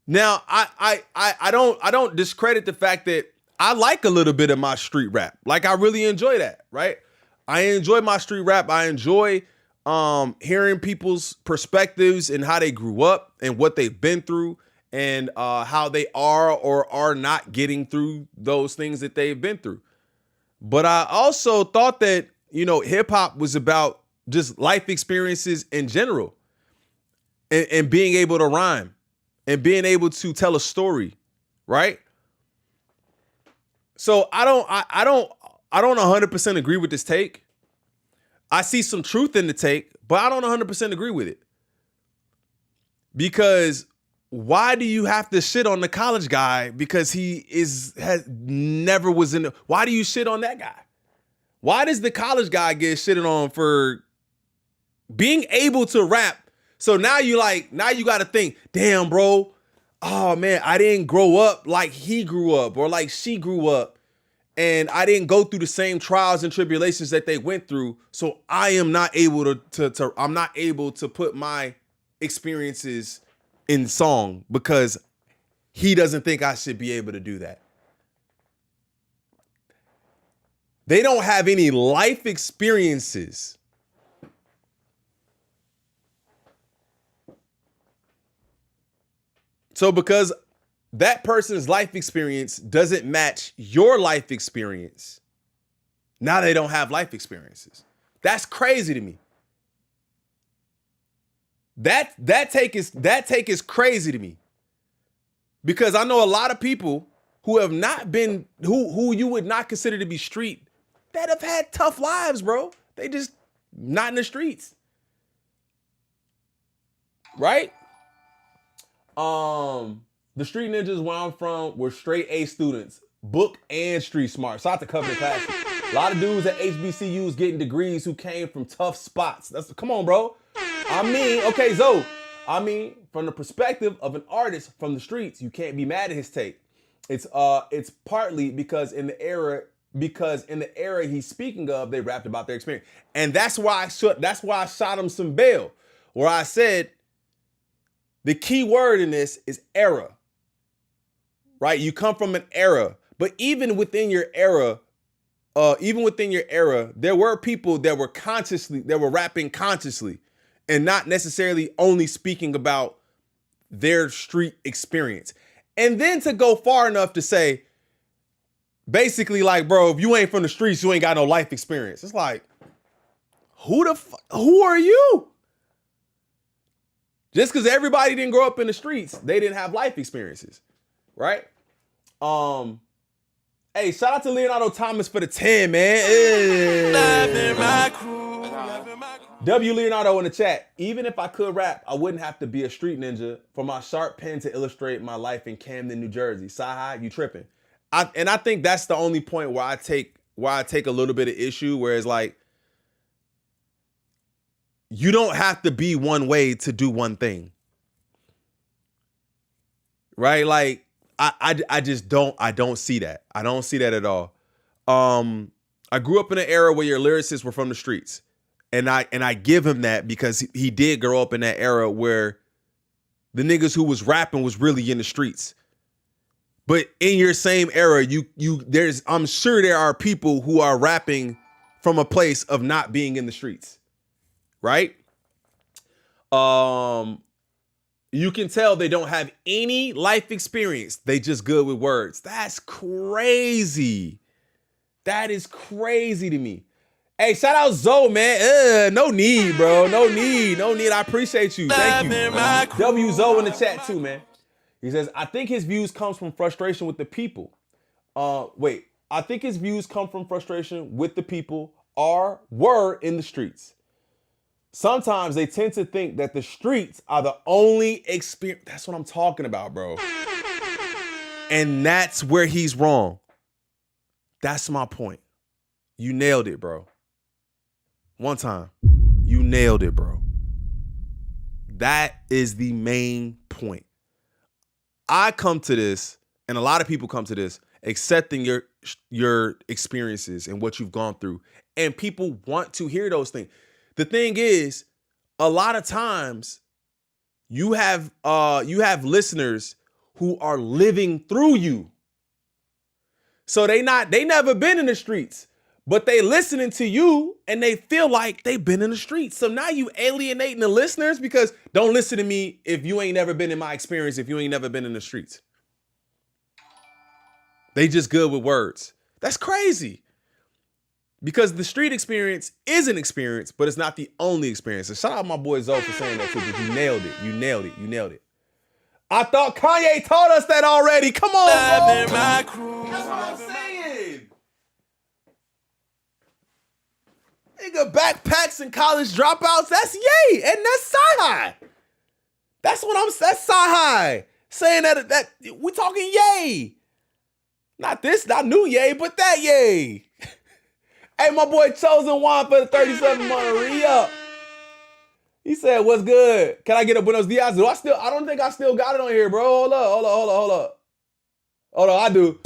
Now, I don't discredit the fact that I like a little bit of my street rap. Like, I really enjoy that, right? I enjoy my street rap. I enjoy hearing people's perspectives and how they grew up and what they've been through and how they are or are not getting through those things that they've been through. But I also thought that, you know, hip hop was about just life experiences in general and being able to rhyme and being able to tell a story, right? So I don't 100% agree with this take. I see some truth in the take, but I don't 100% agree with it. Because why do you have to shit on the college guy because he never was in why do you shit on that guy? Why does the college guy get shitted on for being able to rap? So now you got to think, damn, bro, oh man, I didn't grow up like he grew up or like she grew up. And I didn't go through the same trials and tribulations that they went through. So I am not able to put my experiences in song because he doesn't think I should be able to do that. They don't have any life experiences. So because that person's life experience doesn't match your life experience, now they don't have life experiences. That's crazy to me. That take is crazy to me. Because I know a lot of people who have not been, who you would not consider to be street, that have had tough lives, bro. They just not in the streets. Right? The street ninjas where I'm from were straight A students, book and street smart. Shout out to Covenant Classic. A lot of dudes at HBCUs getting degrees who came from tough spots. Come on, bro. I mean, okay, Zoe. I mean, from the perspective of an artist from the streets, you can't be mad at his take. It's partly because in the era he's speaking of, they rapped about their experience, and that's why I shot him some bail, where I said the key word in this is era. Right? You come from an era, but even within your era, there were people that were rapping consciously and not necessarily only speaking about their street experience. And then to go far enough to say, basically like, bro, if you ain't from the streets, you ain't got no life experience. It's like, who are you? Just because everybody didn't grow up in the streets, they didn't have life experiences. Right? Hey, shout out to Leonardo Thomas for the 10, man. W Leonardo in the chat. Even if I could rap, I wouldn't have to be a street ninja for my sharp pen to illustrate my life in Camden, New Jersey. CYHI, you tripping. I think that's the only point where I take a little bit of issue, where it's like, you don't have to be one way to do one thing. Right? Like, I just don't see that. I don't see that at all. I grew up in an era where your lyricists were from the streets. And I give him that because he did grow up in that era where the niggas who was rapping was really in the streets. But in your same era, I'm sure there are people who are rapping from a place of not being in the streets. Right? You can tell they don't have any life experience. They just good with words. That's crazy. That is crazy to me. Hey, shout out Zoe, man. No need, bro. No need. I appreciate you. Thank you. W Zoe in the chat too, man. He says, I think his views comes from frustration with the people. I think his views come from frustration with the people were in the streets. Sometimes they tend to think that the streets are the only experience. That's what I'm talking about, bro. And that's where he's wrong. That's my point. You nailed it, bro. One time. You nailed it, bro. That is the main point. I come to this, and a lot of people come to this, accepting your experiences and what you've gone through. And people want to hear those things. The thing is, a lot of times you have listeners who are living through you. So they never been in the streets, but they listening to you and they feel like they've been in the streets. So now you alienating the listeners because don't listen to me if you ain't never been in my experience, if you ain't never been in the streets. They just good with words. That's crazy. Because the street experience is an experience, but it's not the only experience. And shout out my boy Zoe for saying that too, because you nailed it. You nailed it. You nailed it. I thought Kanye taught us that already. Come on, bro. That's what I'm saying. Nigga, backpacks and college dropouts, that's Ye, and that's CYHI. That's CYHI. Saying that we talking Ye. Not new Ye, but that Ye. Hey, my boy Chosen One for the 37-month re-up. He said, what's good? Can I get a Buenos Dias? I don't think I still got it on here, bro. Hold up. Hold on, I do.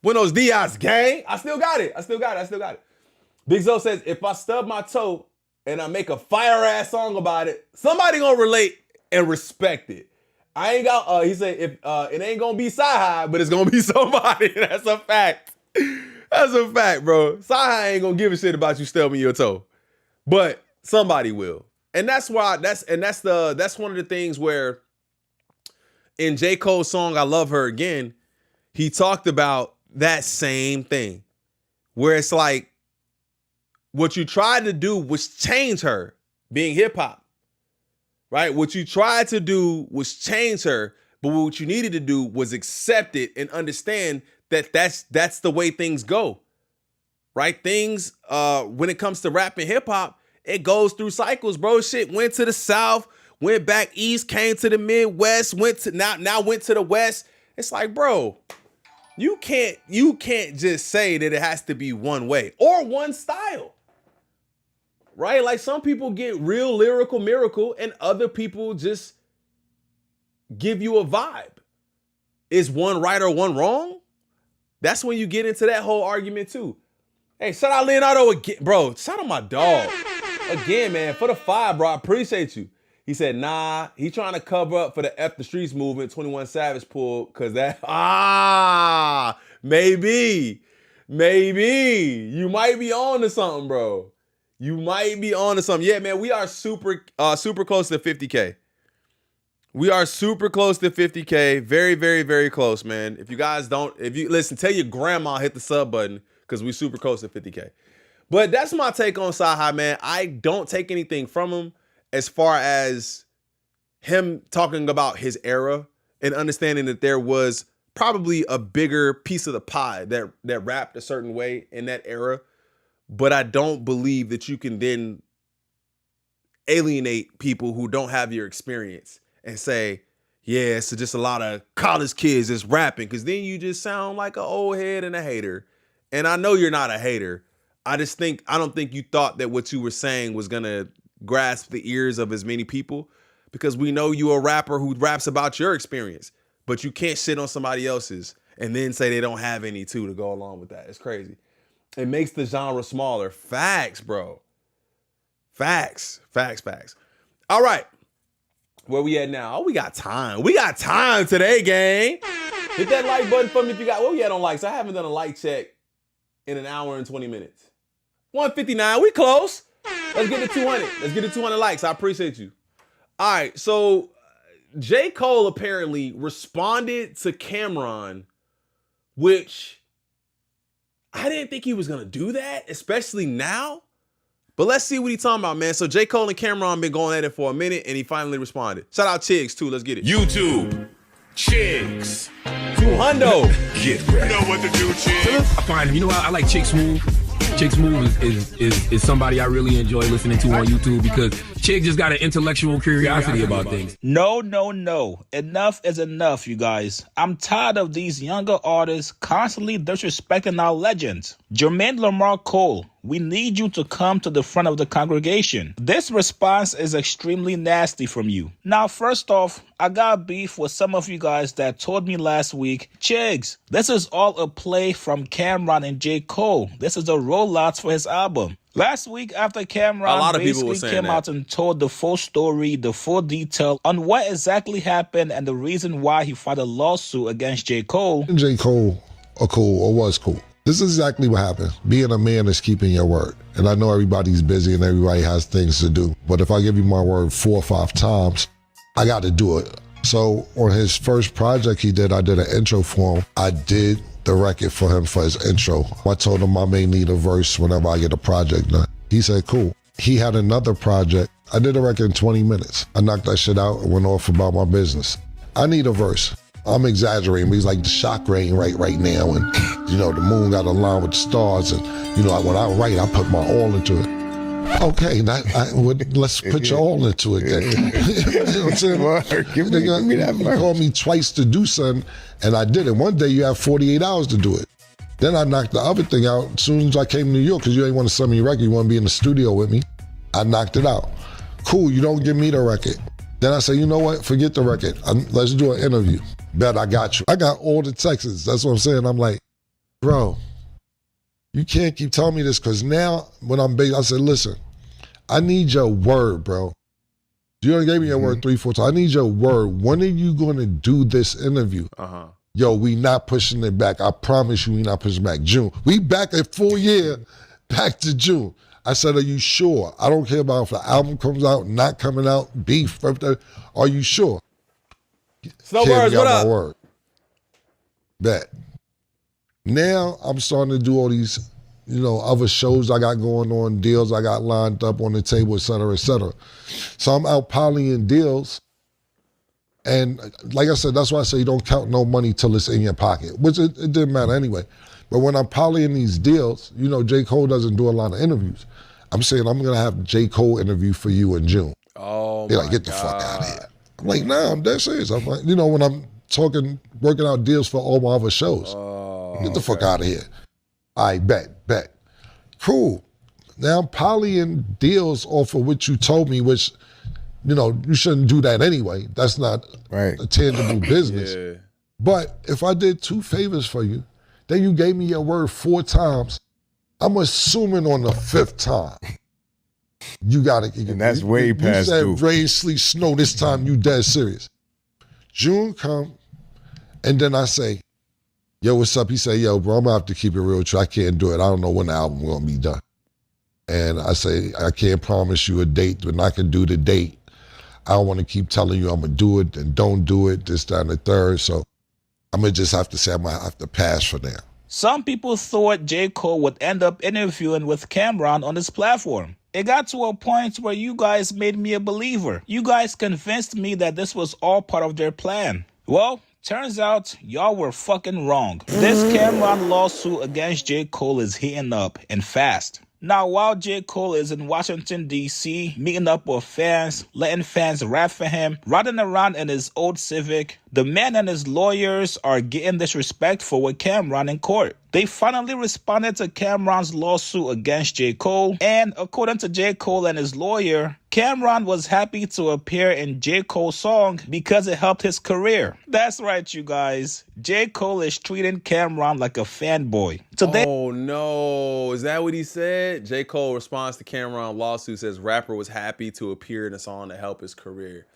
Buenos Dias, gang. I still got it. Big Zo says, if I stub my toe and I make a fire-ass song about it, somebody gonna relate and respect it. I ain't got, he said, if it ain't gonna be CYHI, but it's gonna be somebody. That's a fact. That's a fact, bro. CYHI ain't gonna give a shit about you stubbing your toe. But somebody will. And that's why, that's one of the things where in J. Cole's song, I Love Her Again, he talked about that same thing. Where it's like, what you tried to do was change her being hip hop. Right? What you tried to do was change her, but what you needed to do was accept it and understand that that's the way things go. Right? Things, when it comes to rap and hip hop, it goes through cycles, bro. Shit went to the South, went back East, came to the Midwest, went to the West. It's like, bro, you can't just say that it has to be one way or one style. Right? Like some people get real lyrical miracle and other people just give you a vibe. Is one right or one wrong? That's when you get into that whole argument too. Hey, shout out Leonardo again. Bro, shout out my dog. Again, man, for the 5, bro, I appreciate you. He said, nah, he trying to cover up for the F the Streets movement 21 Savage pull, because that, maybe. You might be on to something, bro. You might be on to something. Yeah, man, we are super close to 50K. We are super close to 50K. Very, very, very close, man. If you listen, tell your grandma hit the sub button because we super close to 50K. But that's my take on CYHI, man. I don't take anything from him as far as him talking about his era and understanding that there was probably a bigger piece of the pie that rapped a certain way in that era. But I don't believe that you can then alienate people who don't have your experience and say, yeah, it's just a lot of college kids that's rapping, because then you just sound like an old head and a hater. And I know you're not a hater. I don't think you thought that what you were saying was going to grasp the ears of as many people, because we know you a rapper who raps about your experience, but you can't shit on somebody else's and then say they don't have any too to go along with that. It's crazy. It makes the genre smaller. Facts, bro. Facts. All right. Where we at now? Oh, we got time. We got time today, gang. Hit that like button for me if you got. Where we at on likes? I haven't done a like check in an hour and 20 minutes. 159. We close. Let's get to 200. Let's get to 200 likes. I appreciate you. All right. So J.Cole apparently responded to Cameron, which I didn't think he was going to do that, especially now. But let's see what he's talking about, man. So J. Cole and Cameron been going at it for a minute, and he finally responded. Shout out Chigs, too. Let's get it.
YouTube. Chigs.
200.
Get ready. You know what to do, Chigs. I find him. You know, I like Chick Smooth. Chick Smooth is somebody I really enjoy listening to on YouTube because Chick just got an intellectual curiosity about things.
No. Enough is enough, you guys. I'm tired of these younger artists constantly disrespecting our legends. Jermaine Lamar Cole, we need you to come to the front of the congregation. This response is extremely nasty from you. Now, first off, I got beef with some of you guys that told me last week, Chigs, this is all a play from Cameron and J. Cole. This is a rollouts for his album. Last week, after Cameron basically came out and told the full story, the full detail on what exactly happened and the reason why he filed a lawsuit against J. Cole.
J. Cole are cool or was cool. This is exactly what happened. Being a man is keeping your word. And I know everybody's busy and everybody has things to do. But if I give you my word 4 or 5 times, I got to do it. So on his first project he did, I did an intro for him. I did the record for him for his intro. I told him I may need a verse whenever I get a project done. He said, cool. He had another project. I did a record in 20 minutes. I knocked that shit out and went off about my business. I need a verse. I'm exaggerating, but he's like the shock rain right now. And, you know, the moon got aligned with the stars. And, you know, when I write, I put my all into it. Okay, let's put your all into it then. You know what I'm saying? Give me that verse. Called me twice to do something, and I did it. One day you have 48 hours to do it. Then I knocked the other thing out as soon as I came to New York, because you ain't want to send me a record, you want to be in the studio with me. I knocked it out. Cool, you don't give me the record. Then I say, you know what, forget the record. Let's do an interview. Bet I got you. I got all the texts, that's what I'm saying. I'm like, bro, you can't keep telling me this, because now when I'm big, I said, listen, I need your word, bro. You done gave me your word 3-4 times. I need your word. When are you going to do this interview? Yo, we not pushing it back. I promise you we not pushing back. June. We back a full year, back to June. I said, are you sure? I don't care about if the album comes out, not coming out, beef, birthday. Are you sure?
Snowbirds, what up?
My word. Bet. Now I'm starting to do all these, you know, other shows I got going on, deals I got lined up on the table, et cetera, et cetera. So I'm out polying deals. And like I said, that's why I say you don't count no money till it's in your pocket, which it didn't matter anyway. But when I'm polying these deals, you know, J. Cole doesn't do a lot of interviews. I'm saying I'm gonna have J. Cole interview for you in June.
Oh,
they're like, get the fuck out of here. I'm like, nah, I'm dead serious. I'm like, you know, when I'm talking, working out deals for all my other shows, get the fuck out of here. I bet. Cool. Now I'm polying deals off of what you told me, which, you know, you shouldn't do that anyway. That's not a tangible business. Yeah. But if I did 2 favors for you, then you gave me your word 4 times, I'm assuming on the 5th time, you got it.
And that's way past due.
You said rain, sleet, snow, this time you dead serious. June come, and then I say, yo, what's up? He say, yo, bro, I'm gonna have to keep it real with you. I can't do it. I don't know when the album gonna be done. And I say, I can't promise you a date, but I can do the date. I don't wanna keep telling you I'm gonna do it and don't do it, this, that, and the third. So I'm gonna just have to say I'm gonna have to pass for now.
Some people thought J. Cole would end up interviewing with Cameron on his platform. It got to a point where you guys made me a believer. You guys convinced me that this was all part of their plan. Well, turns out y'all were fucking wrong. This Cameron lawsuit against J. Cole is heating up and fast. Now, while J. Cole is in Washington, D.C., meeting up with fans, letting fans rap for him, riding around in his old Civic, the man and his lawyers are getting disrespectful with Cameron in court. they finally responded to Cameron's lawsuit against J. Cole, and according to J. Cole and his lawyer, Cameron was happy to appear in J. Cole's song because it helped his career. That's right, you guys. J. Cole is treating Cameron like a fanboy.
Oh no, is that what he said? J. Cole responds to Cameron lawsuit, says rapper was happy to appear in a song to help his career.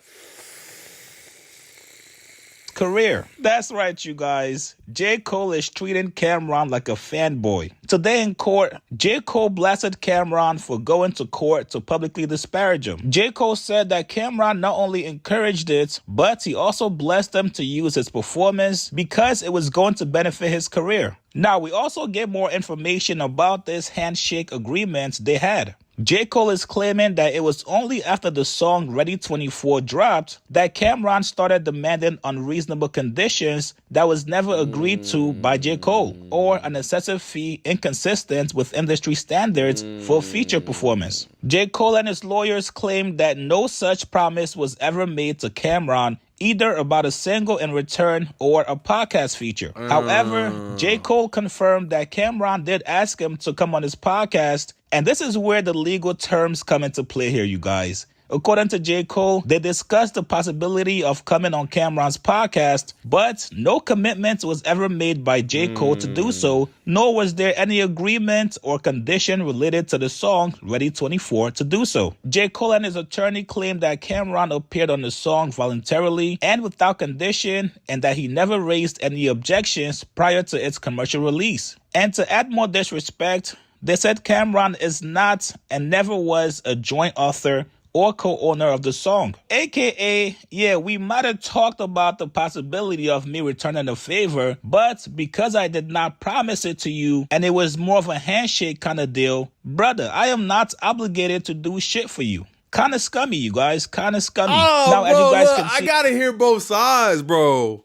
That's right, you guys. J. Cole is treating Cameron like a fanboy. Today in court, J. Cole blasted Cameron for going to court to publicly disparage him. J. Cole said that Cameron not only encouraged it, but he also blessed him to use his performance because it was going to benefit his career. Now, we also get more information about this handshake agreement they had. J. Cole is claiming that it was only after the song Ready 24 dropped that Cameron started demanding unreasonable conditions that was never agreed to by J. Cole, or an excessive fee inconsistent with industry standards for feature performance. J. Cole and his lawyers claimed that no such promise was ever made to Cameron, either about a single in return or a podcast feature. However, J. Cole confirmed that Cameron did ask him to come on his podcast, and this is where the legal terms come into play here, you guys. According to J. Cole, they discussed the possibility of coming on Cameron's podcast, but no commitment was ever made by J. Cole to do so, nor was there any agreement or condition related to the song Ready 24 to do so. J. Cole and his attorney claimed that Cameron appeared on the song voluntarily and without condition, and that he never raised any objections prior to its commercial release. And to add more disrespect, they said Cameron is not and never was a joint author or co-owner of the song. AKA, yeah, we might have talked about the possibility of me returning a favor, but because I did not promise it to you and it was more of a handshake kind of deal, brother, I am not obligated to do shit for you. Kind of scummy, you guys. Kind of scummy.
Oh,
now,
bro,
as you guys
look,
can see,
I gotta hear both sides, bro.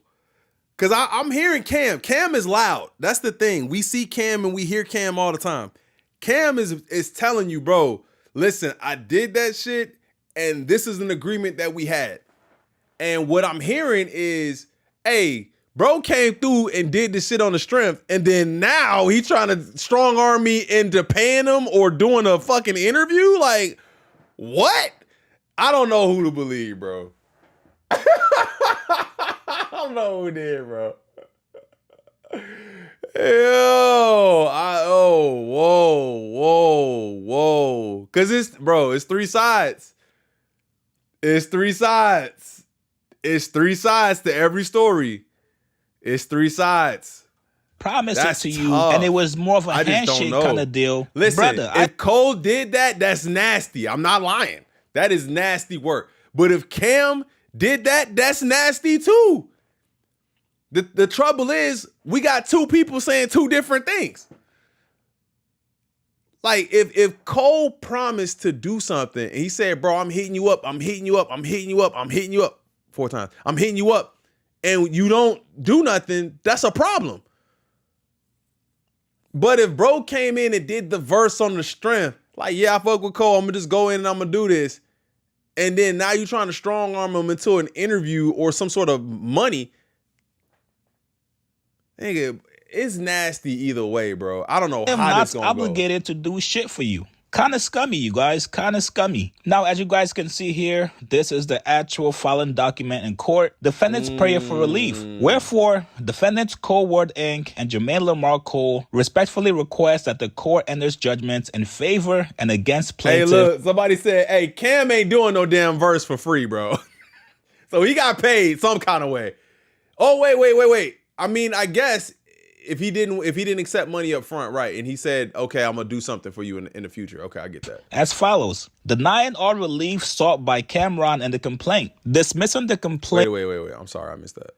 Cause I'm hearing Cam. Cam is loud. That's the thing. We see Cam and we hear Cam all the time. Cam is telling you, bro, listen, I did that shit, and this is an agreement that we had. And what I'm hearing is, hey, bro came through and did this shit on the strength, and then now he trying to strong arm me into paying him or doing a fucking interview? Like, what? I don't know who to believe, bro. I don't know who did, bro. Whoa. Cause it's three sides. It's three sides. It's three sides to every story. It's three sides.
Promise
That's
it to you,
tough.
and it was more of a handshake kind of deal.
Listen,
brother,
if Cole did that, that's nasty. I'm not lying. That is nasty work. But if Cam did that, that's nasty too. The trouble is, we got two people saying two different things. Like, if Cole promised to do something, and he said, bro, I'm hitting you up, 4 times, I'm hitting you up, and you don't do nothing, that's a problem. But if bro came in and did the verse on the strength, like, yeah, I fuck with Cole, I'm gonna just go in and I'm gonna do this, and then now you trying to strong arm him into an interview or some sort of money, nigga, it's nasty either way, bro. I don't know
I'm
how
not
this gonna
obligated to do shit for you. Kind of scummy, you guys. Kind of scummy. Now, as you guys can see here, this is the actual filing document in court. Defendant's prayer for relief. Wherefore, defendants Cole Ward Inc. and Jermaine Lamar Cole respectfully request that the court enters judgments in favor and against plaintiff.
Hey, look, somebody said, hey, Cam ain't doing no damn verse for free, bro. So he got paid some kind of way. Oh, wait. I mean, I guess if he didn't accept money up front, right, and he said, okay, I'm gonna do something for you in the future. Okay, I get that.
As follows: denying all relief sought by Cameron in the complaint, dismissing the complaint.
Wait. I'm sorry, I missed that.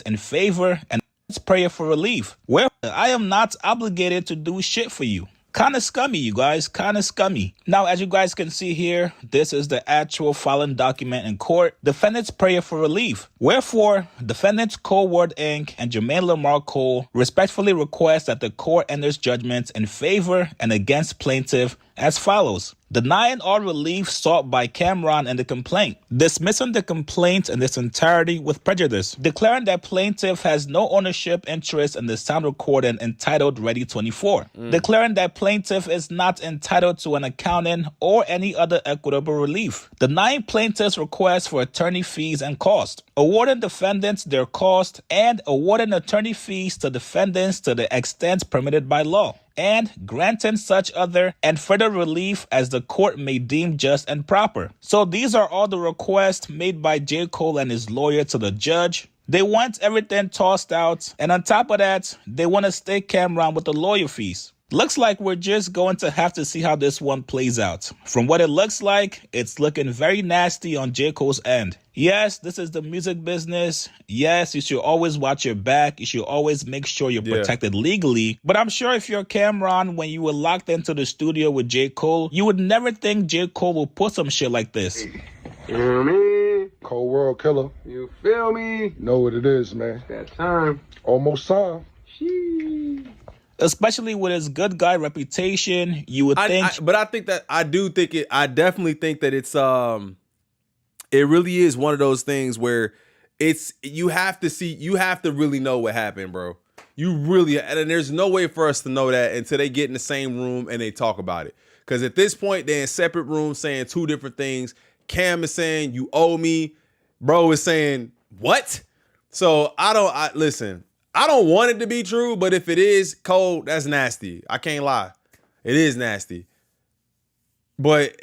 In favor and prayer for relief. Where I am not obligated to do shit for you. Kind of scummy, you guys. Kind of scummy. Now, as you guys can see here, this is the actual filing document in court. Defendant's prayer for relief. Wherefore, defendants Cole Ward Inc. and Jermaine Lamar Cole respectfully request that the court enters judgments in favor and against plaintiff as follows. Denying all relief sought by Cameron in the complaint. Dismissing the complaint in its entirety with prejudice. Declaring that plaintiff has no ownership interest in the sound recording entitled Ready 24. Declaring that plaintiff is not entitled to an accounting or any other equitable relief. Denying plaintiff's request for attorney fees and cost. Awarding defendants their cost and awarding attorney fees to defendants to the extent permitted by law, and granting such other and further relief as the court may deem just and proper. So these are all the requests made by J. Cole and his lawyer to the judge. They want everything tossed out, and on top of that, they want to stake Cameron with the lawyer fees. Looks like we're just going to have to see how this one plays out. From what it looks like, it's looking very nasty on J. Cole's end. Yes, this is the music business. Yes, you should always watch your back. You should always make sure you're protected legally. But I'm sure if you're Cameron, when you were locked into the studio with J. Cole, you would never think J. Cole will put some shit like this.
You know what I mean? Cold world killer. You feel me? Know what it is, man. That time. Almost time. Sheesh.
Especially with his good guy reputation, you would think.
I definitely think that it's it really is one of those things where you have to really know what happened, bro. You really, and there's no way for us to know that until they get in the same room and they talk about it. Because at this point, they're in separate rooms saying two different things. Cam is saying, you owe me. Bro is saying, what? So listen, I don't want it to be true, but if it is, Cole, that's nasty. I can't lie. It is nasty. But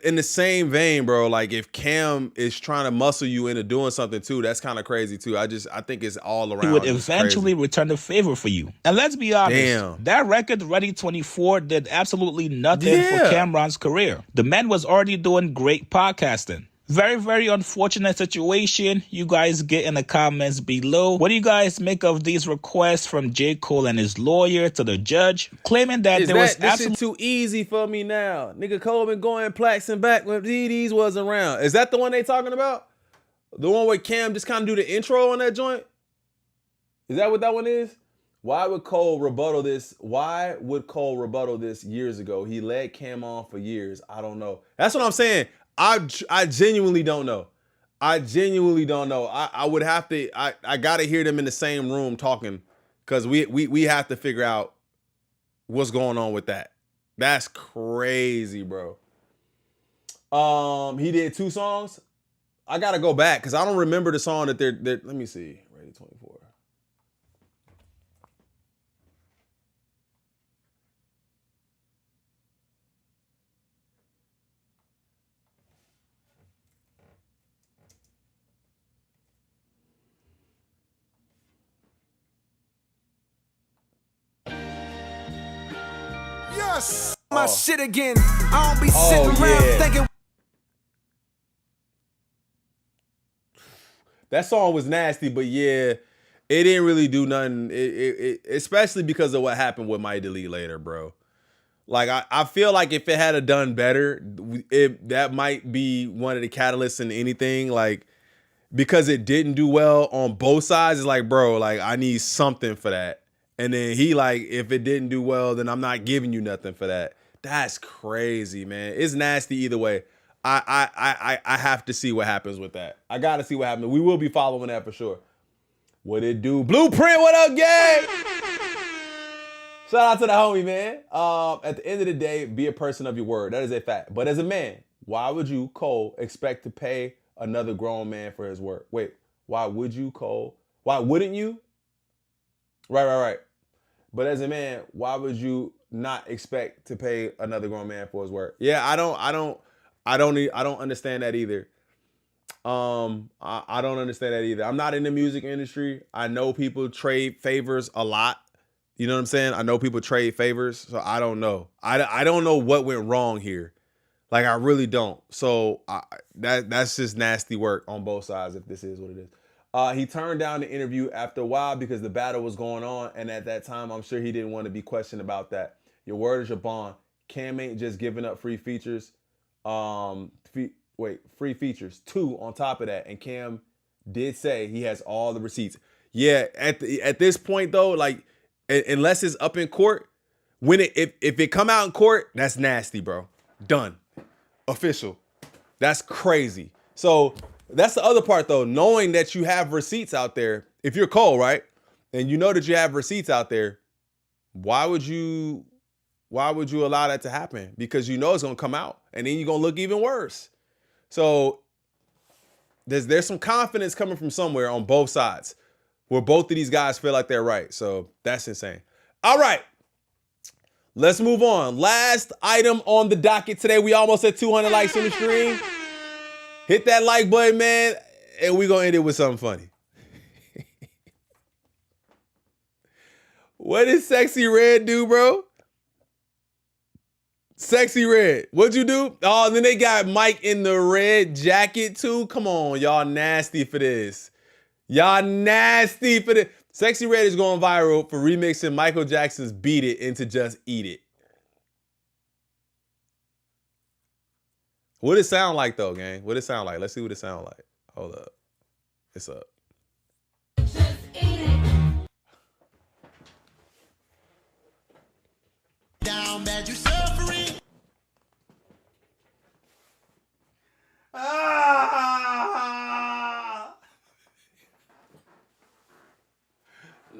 in the same vein, bro, like if Cam is trying to muscle you into doing something too, that's kind of crazy too. I think it's all around.
He would eventually return the favor for you. And let's be honest, that record Ready 24 did absolutely nothing for Cameron's career. The man was already doing great podcasting. Very, very unfortunate situation. You guys get in the comments below. What do you guys make of these requests from J. Cole and his lawyer to the judge, claiming that this
is too easy for me now? Nigga, Cole been going plaxing back when DDs wasn't around. Is that the one they talking about? The one where Cam just kind of do the intro on that joint? Is that what that one is? Why would Cole rebuttal this? Why would Cole rebuttal this years ago? He led Cam on for years. I don't know. That's what I'm saying. I genuinely don't know. I would have to, I gotta hear them in the same room talking, because we have to figure out what's going on with that. That's crazy, bro. He did 2 songs. I gotta go back because I don't remember the song that they're let me see. Ready 24.
Yes, my shit again. I don't be sitting around thinking.
That song was nasty, but yeah, it didn't really do nothing. It especially because of what happened with My Delete Later, bro. Like I feel like if it had done better, that might be one of the catalysts in anything. Like, because it didn't do well on both sides, it's like, bro, like I need something for that. And then he like, if it didn't do well, then I'm not giving you nothing for that. That's crazy, man. It's nasty either way. I have to see what happens with that. I got to see what happens. We will be following that for sure. What it do? Blueprint, what up, gang? Shout out to the homie, man. At the end of the day, be a person of your word. That is a fact. But as a man, why would you, Cole, expect to pay another grown man for his work? Wait, why would you, Cole? Why wouldn't you? Right. But as a man, why would you not expect to pay another grown man for his work? Yeah, I don't understand that either. I don't understand that either. I'm not in the music industry. I know people trade favors a lot. You know what I'm saying? I know people trade favors, so I don't know. I don't know what went wrong here. Like, I really don't. So that's just nasty work on both sides, if this is what it is. He turned down the interview after a while because the battle was going on, and at that time, I'm sure he didn't want to be questioned about that. Your word is your bond. Cam ain't just giving up free features. Free features 2 on top of that, and Cam did say he has all the receipts. Yeah, at this point though, like unless it's up in court, When if it come out in court, that's nasty, bro. Done. Official. That's crazy. So that's the other part though, knowing that you have receipts out there. If you're Cole, right? And you know that you have receipts out there, why would you allow that to happen? Because you know it's gonna come out and then you're gonna look even worse. So there's some confidence coming from somewhere on both sides where both of these guys feel like they're right. So that's insane. All right. Let's move on. Last item on the docket today. We almost at 200 likes on the stream. Hit that like button, man, and we're going to end it with something funny. What did Sexyy Red do, bro? Sexyy Red. What'd you do? Oh, and then they got Mike in the red jacket, too. Come on, y'all nasty for this. Y'all nasty for this. Sexyy Red is going viral for remixing Michael Jackson's Beat It into Just Eat It. What it sound like though, gang? What it sound like? Let's see what it sound like. Hold up. It's up.
Down bad, you suffering.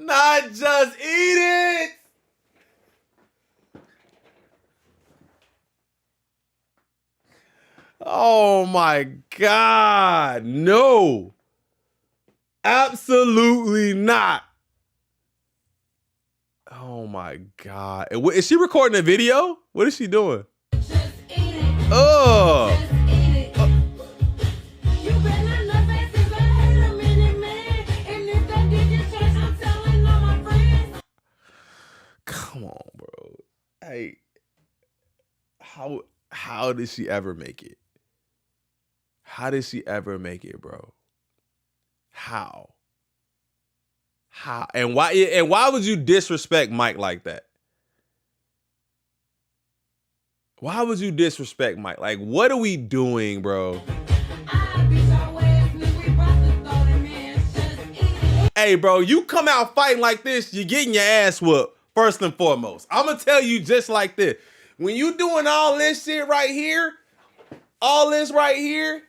Not just eat it. Oh my God. No. Absolutely not. Oh my God. Is she recording a video? What is she doing? Oh. Come on, bro. Hey, how did she ever make it? How did she ever make it, bro? How? And why would you disrespect Mike like that? Why would you disrespect Mike? Like, what are we doing, bro? Hey, bro, you come out fighting like this, you're getting your ass whooped, first and foremost. I'm going to tell you just like this. When you doing all this shit right here,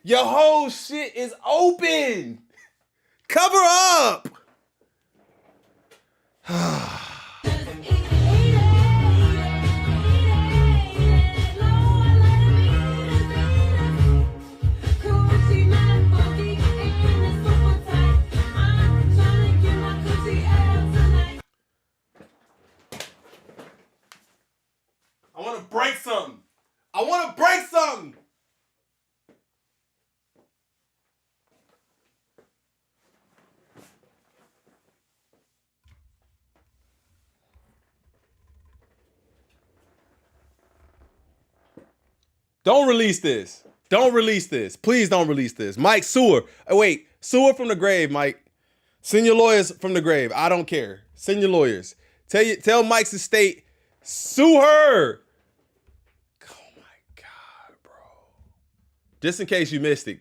your whole shit is open. Cover up. I want to break something. Don't release this. Please don't release this. Mike, sue her. Oh, wait, sue her from the grave, Mike. Send your lawyers from the grave. I don't care. Send your lawyers. Tell Mike's estate, sue her. Oh my God, bro. Just in case you missed it.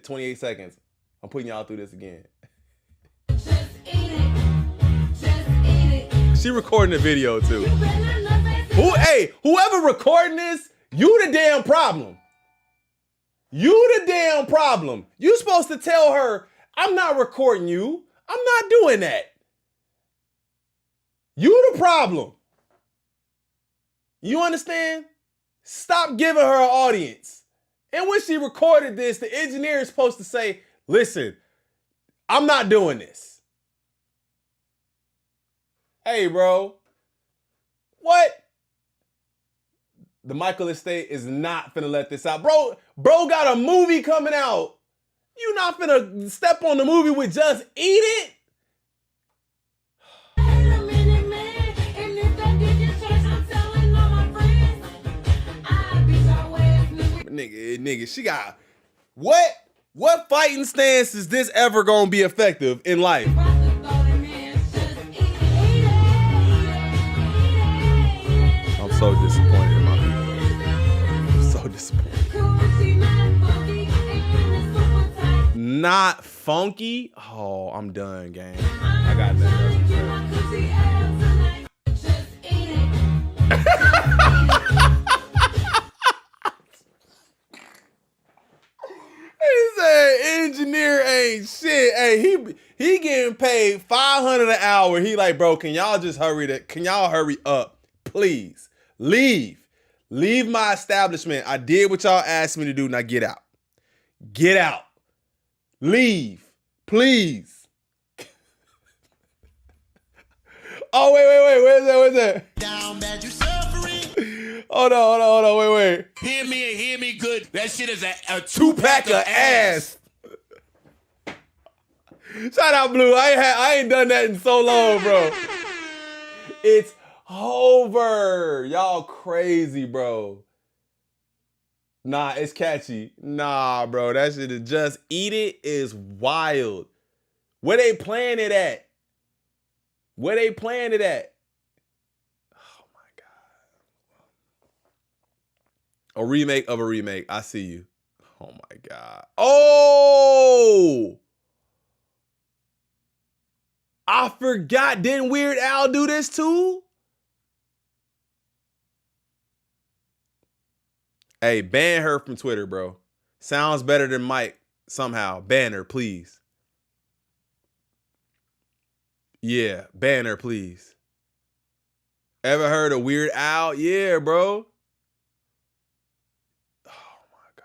28 seconds. I'm putting y'all through this again. She recording the video too. Whoever recording this, you the damn problem. You supposed to tell her, I'm not recording you. I'm not doing that. You the problem. You understand? Stop giving her an audience. And when she recorded this, the engineer is supposed to say, listen, I'm not doing this. Hey, bro. What? The Michael estate is not finna let this out. Bro got a movie coming out. You not finna step on the movie with Just Eat It? Nigga, she got what? What fighting stance is this ever gonna be effective in life? I'm so disappointed in my people. I'm so disappointed. Not funky? Oh, I'm done, gang. I got that. he getting paid $500 an hour. He like, bro, can y'all hurry up, please? Leave my establishment. I did what y'all asked me to do. Now get out. Get out. Leave, please. Oh, wait. Where's that?
Down bad, you suffering.
Hold on. Wait.
Hear me good. That shit is a
two-pack of ass. Shout out, Blue. I ain't done that in so long, bro. It's over. Y'all crazy, bro. Nah, it's catchy. Nah, bro. That shit is just eat it is wild. Where they playing it at? Oh my God. A remake of a remake. I see you. Oh my God. Oh! I forgot. Didn't Weird Al do this too? Hey, ban her from Twitter, bro. Sounds better than Mike somehow. Ban her, please. Yeah, ban her, please. Ever heard of Weird Al? Yeah, bro. Oh my God.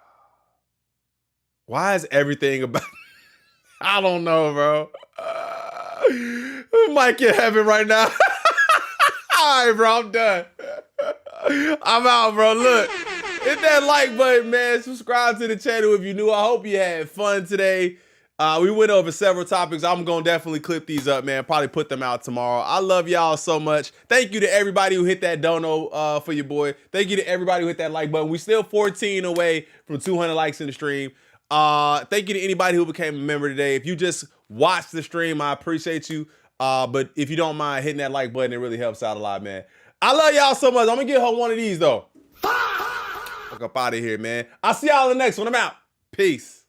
Why is everything about... I don't know, bro. Mike in heaven right now. All right, bro, I'm done. I'm out, bro. Look, hit that like button, man. Subscribe to the channel if you're new. I hope you had fun today. We went over several topics. I'm going to definitely clip these up, man. Probably put them out tomorrow. I love y'all so much. Thank you to everybody who hit that dono for your boy. Thank you to everybody who hit that like button. We still 14 away from 200 likes in the stream. Thank you to anybody who became a member today. If you just watched the stream, I appreciate you. But if you don't mind hitting that like button, it really helps out a lot, man. I love y'all so much. I'm going to get her one of these, though. Fuck up out of here, man. I'll see y'all in the next one. I'm out. Peace.